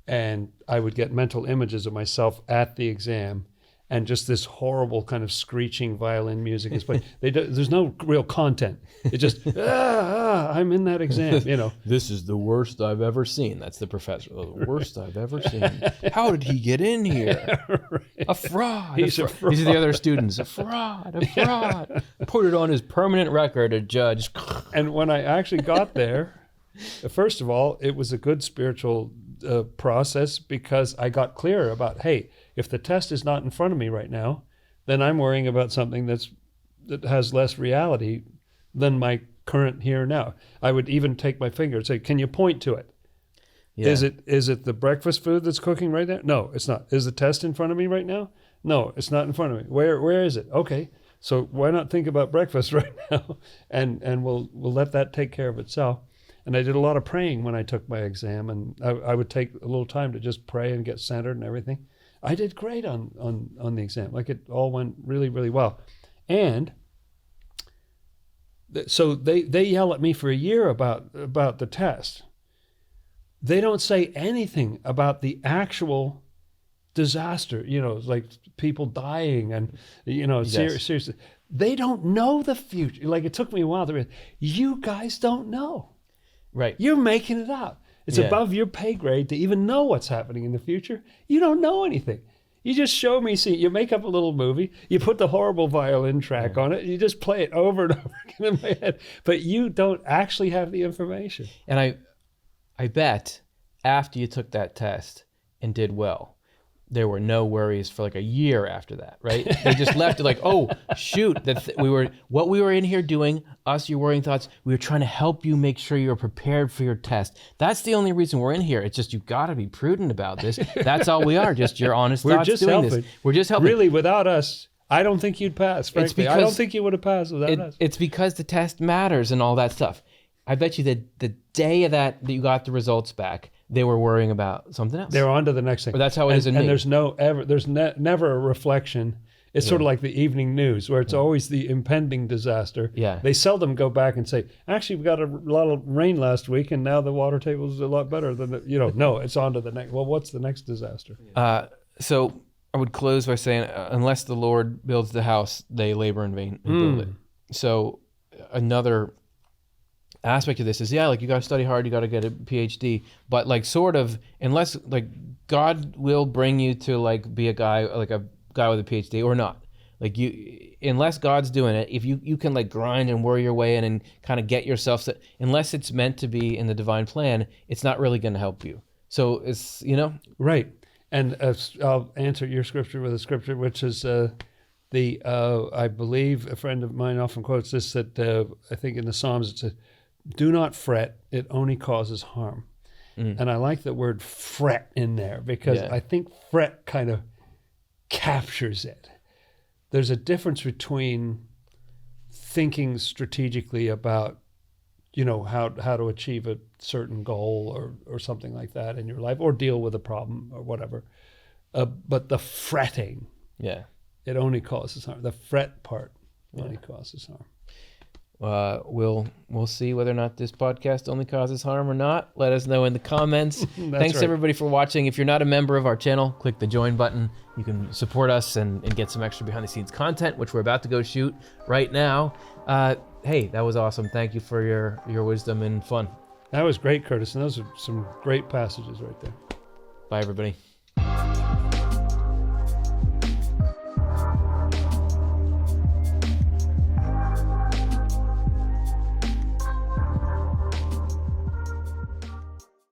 S2: And I would get mental images of myself at the exam, and just this horrible kind of screeching violin music is playing. There's no real content. It just, I'm in that exam,
S1: This is the worst I've ever seen. That's the professor. The worst I've ever seen. How did he get in here? Right. A fraud.
S2: He's a fraud.
S1: These are the other students. A fraud. Put it on his permanent record, a judge.
S2: And when I actually got there, first of all, it was a good spiritual process, because I got clear about, hey, if the test is not in front of me right now, then I'm worrying about something that has less reality than my current here and now. I would even take my finger and say, can you point to it? Yeah. Is it the breakfast food that's cooking right there? No, it's not. Is the test in front of me right now? No, it's not in front of me. Where is it? Okay, so why not think about breakfast right now, and we'll let that take care of itself. And I did a lot of praying when I took my exam, and I would take a little time to just pray and get centered and everything. I did great on the exam. Like, it all went really, really well. And so they yell at me for a year about the test. they don't say anything about the actual disaster, like people dying and, seriously. They don't know the future. Like, it took me a while to realize, you guys don't know.
S1: Right.
S2: You're making it up. It's above your pay grade to even know what's happening in the future. You don't know anything. You just show me, you make up a little movie, you put the horrible violin track on it, you just play it over and over again in my head, but you don't actually have the information.
S1: And I bet after you took that test and did well, there were no worries for like a year after that, right? They just left it like, oh, shoot, what we were in here doing, us, your worrying thoughts, we were trying to help you make sure you're prepared for your test. That's the only reason we're in here. It's just, you've got to be prudent about this. That's all we are, just your honest thoughts
S2: just
S1: doing
S2: helping.
S1: This. We're just helping.
S2: Really, without us, I don't think you'd pass, frankly. I don't think you would have passed without us.
S1: It's because the test matters and all that stuff. I bet you that the day of that you got the results back, they were worrying about something else.
S2: They're on to the next thing.
S1: But that's how it is in me.
S2: And there's never a reflection. It's sort of like the evening news, where it's always the impending disaster.
S1: Yeah.
S2: They seldom go back and say, actually, we got a lot of rain last week, and now the water table is a lot better than no, it's on to the next. Well, what's the next disaster?
S1: So I would close by saying, unless the Lord builds the house, they labor in vain and build it. So another aspect of this is, like, you got to study hard, you got to get a PhD, but like, sort of, unless like God will bring you to like be a guy with a PhD or not, like unless God's doing it, if you can like grind and worry your way in and kind of get yourself unless it's meant to be in the divine plan, it's not really going to help you. So it's,
S2: right. And I'll answer your scripture with a scripture, which is I believe a friend of mine often quotes this, that I think in the Psalms it says, do not fret, it only causes harm. And I like the word fret in there, because I think fret kind of captures it. There's a difference between thinking strategically about, how to achieve a certain goal or something like that in your life, or deal with a problem or whatever. But the fretting, it only causes harm. The fret part only causes harm.
S1: We'll see whether or not this podcast only causes harm or not. Let us know in the comments. Thanks everybody for watching. If you're not a member of our channel, click the join button. You can support us and get some extra behind the scenes content, which we're about to go shoot right now. Hey, that was awesome. Thank you for your wisdom and fun.
S2: That was great, Curtis. And those are some great passages right there.
S1: Bye, everybody.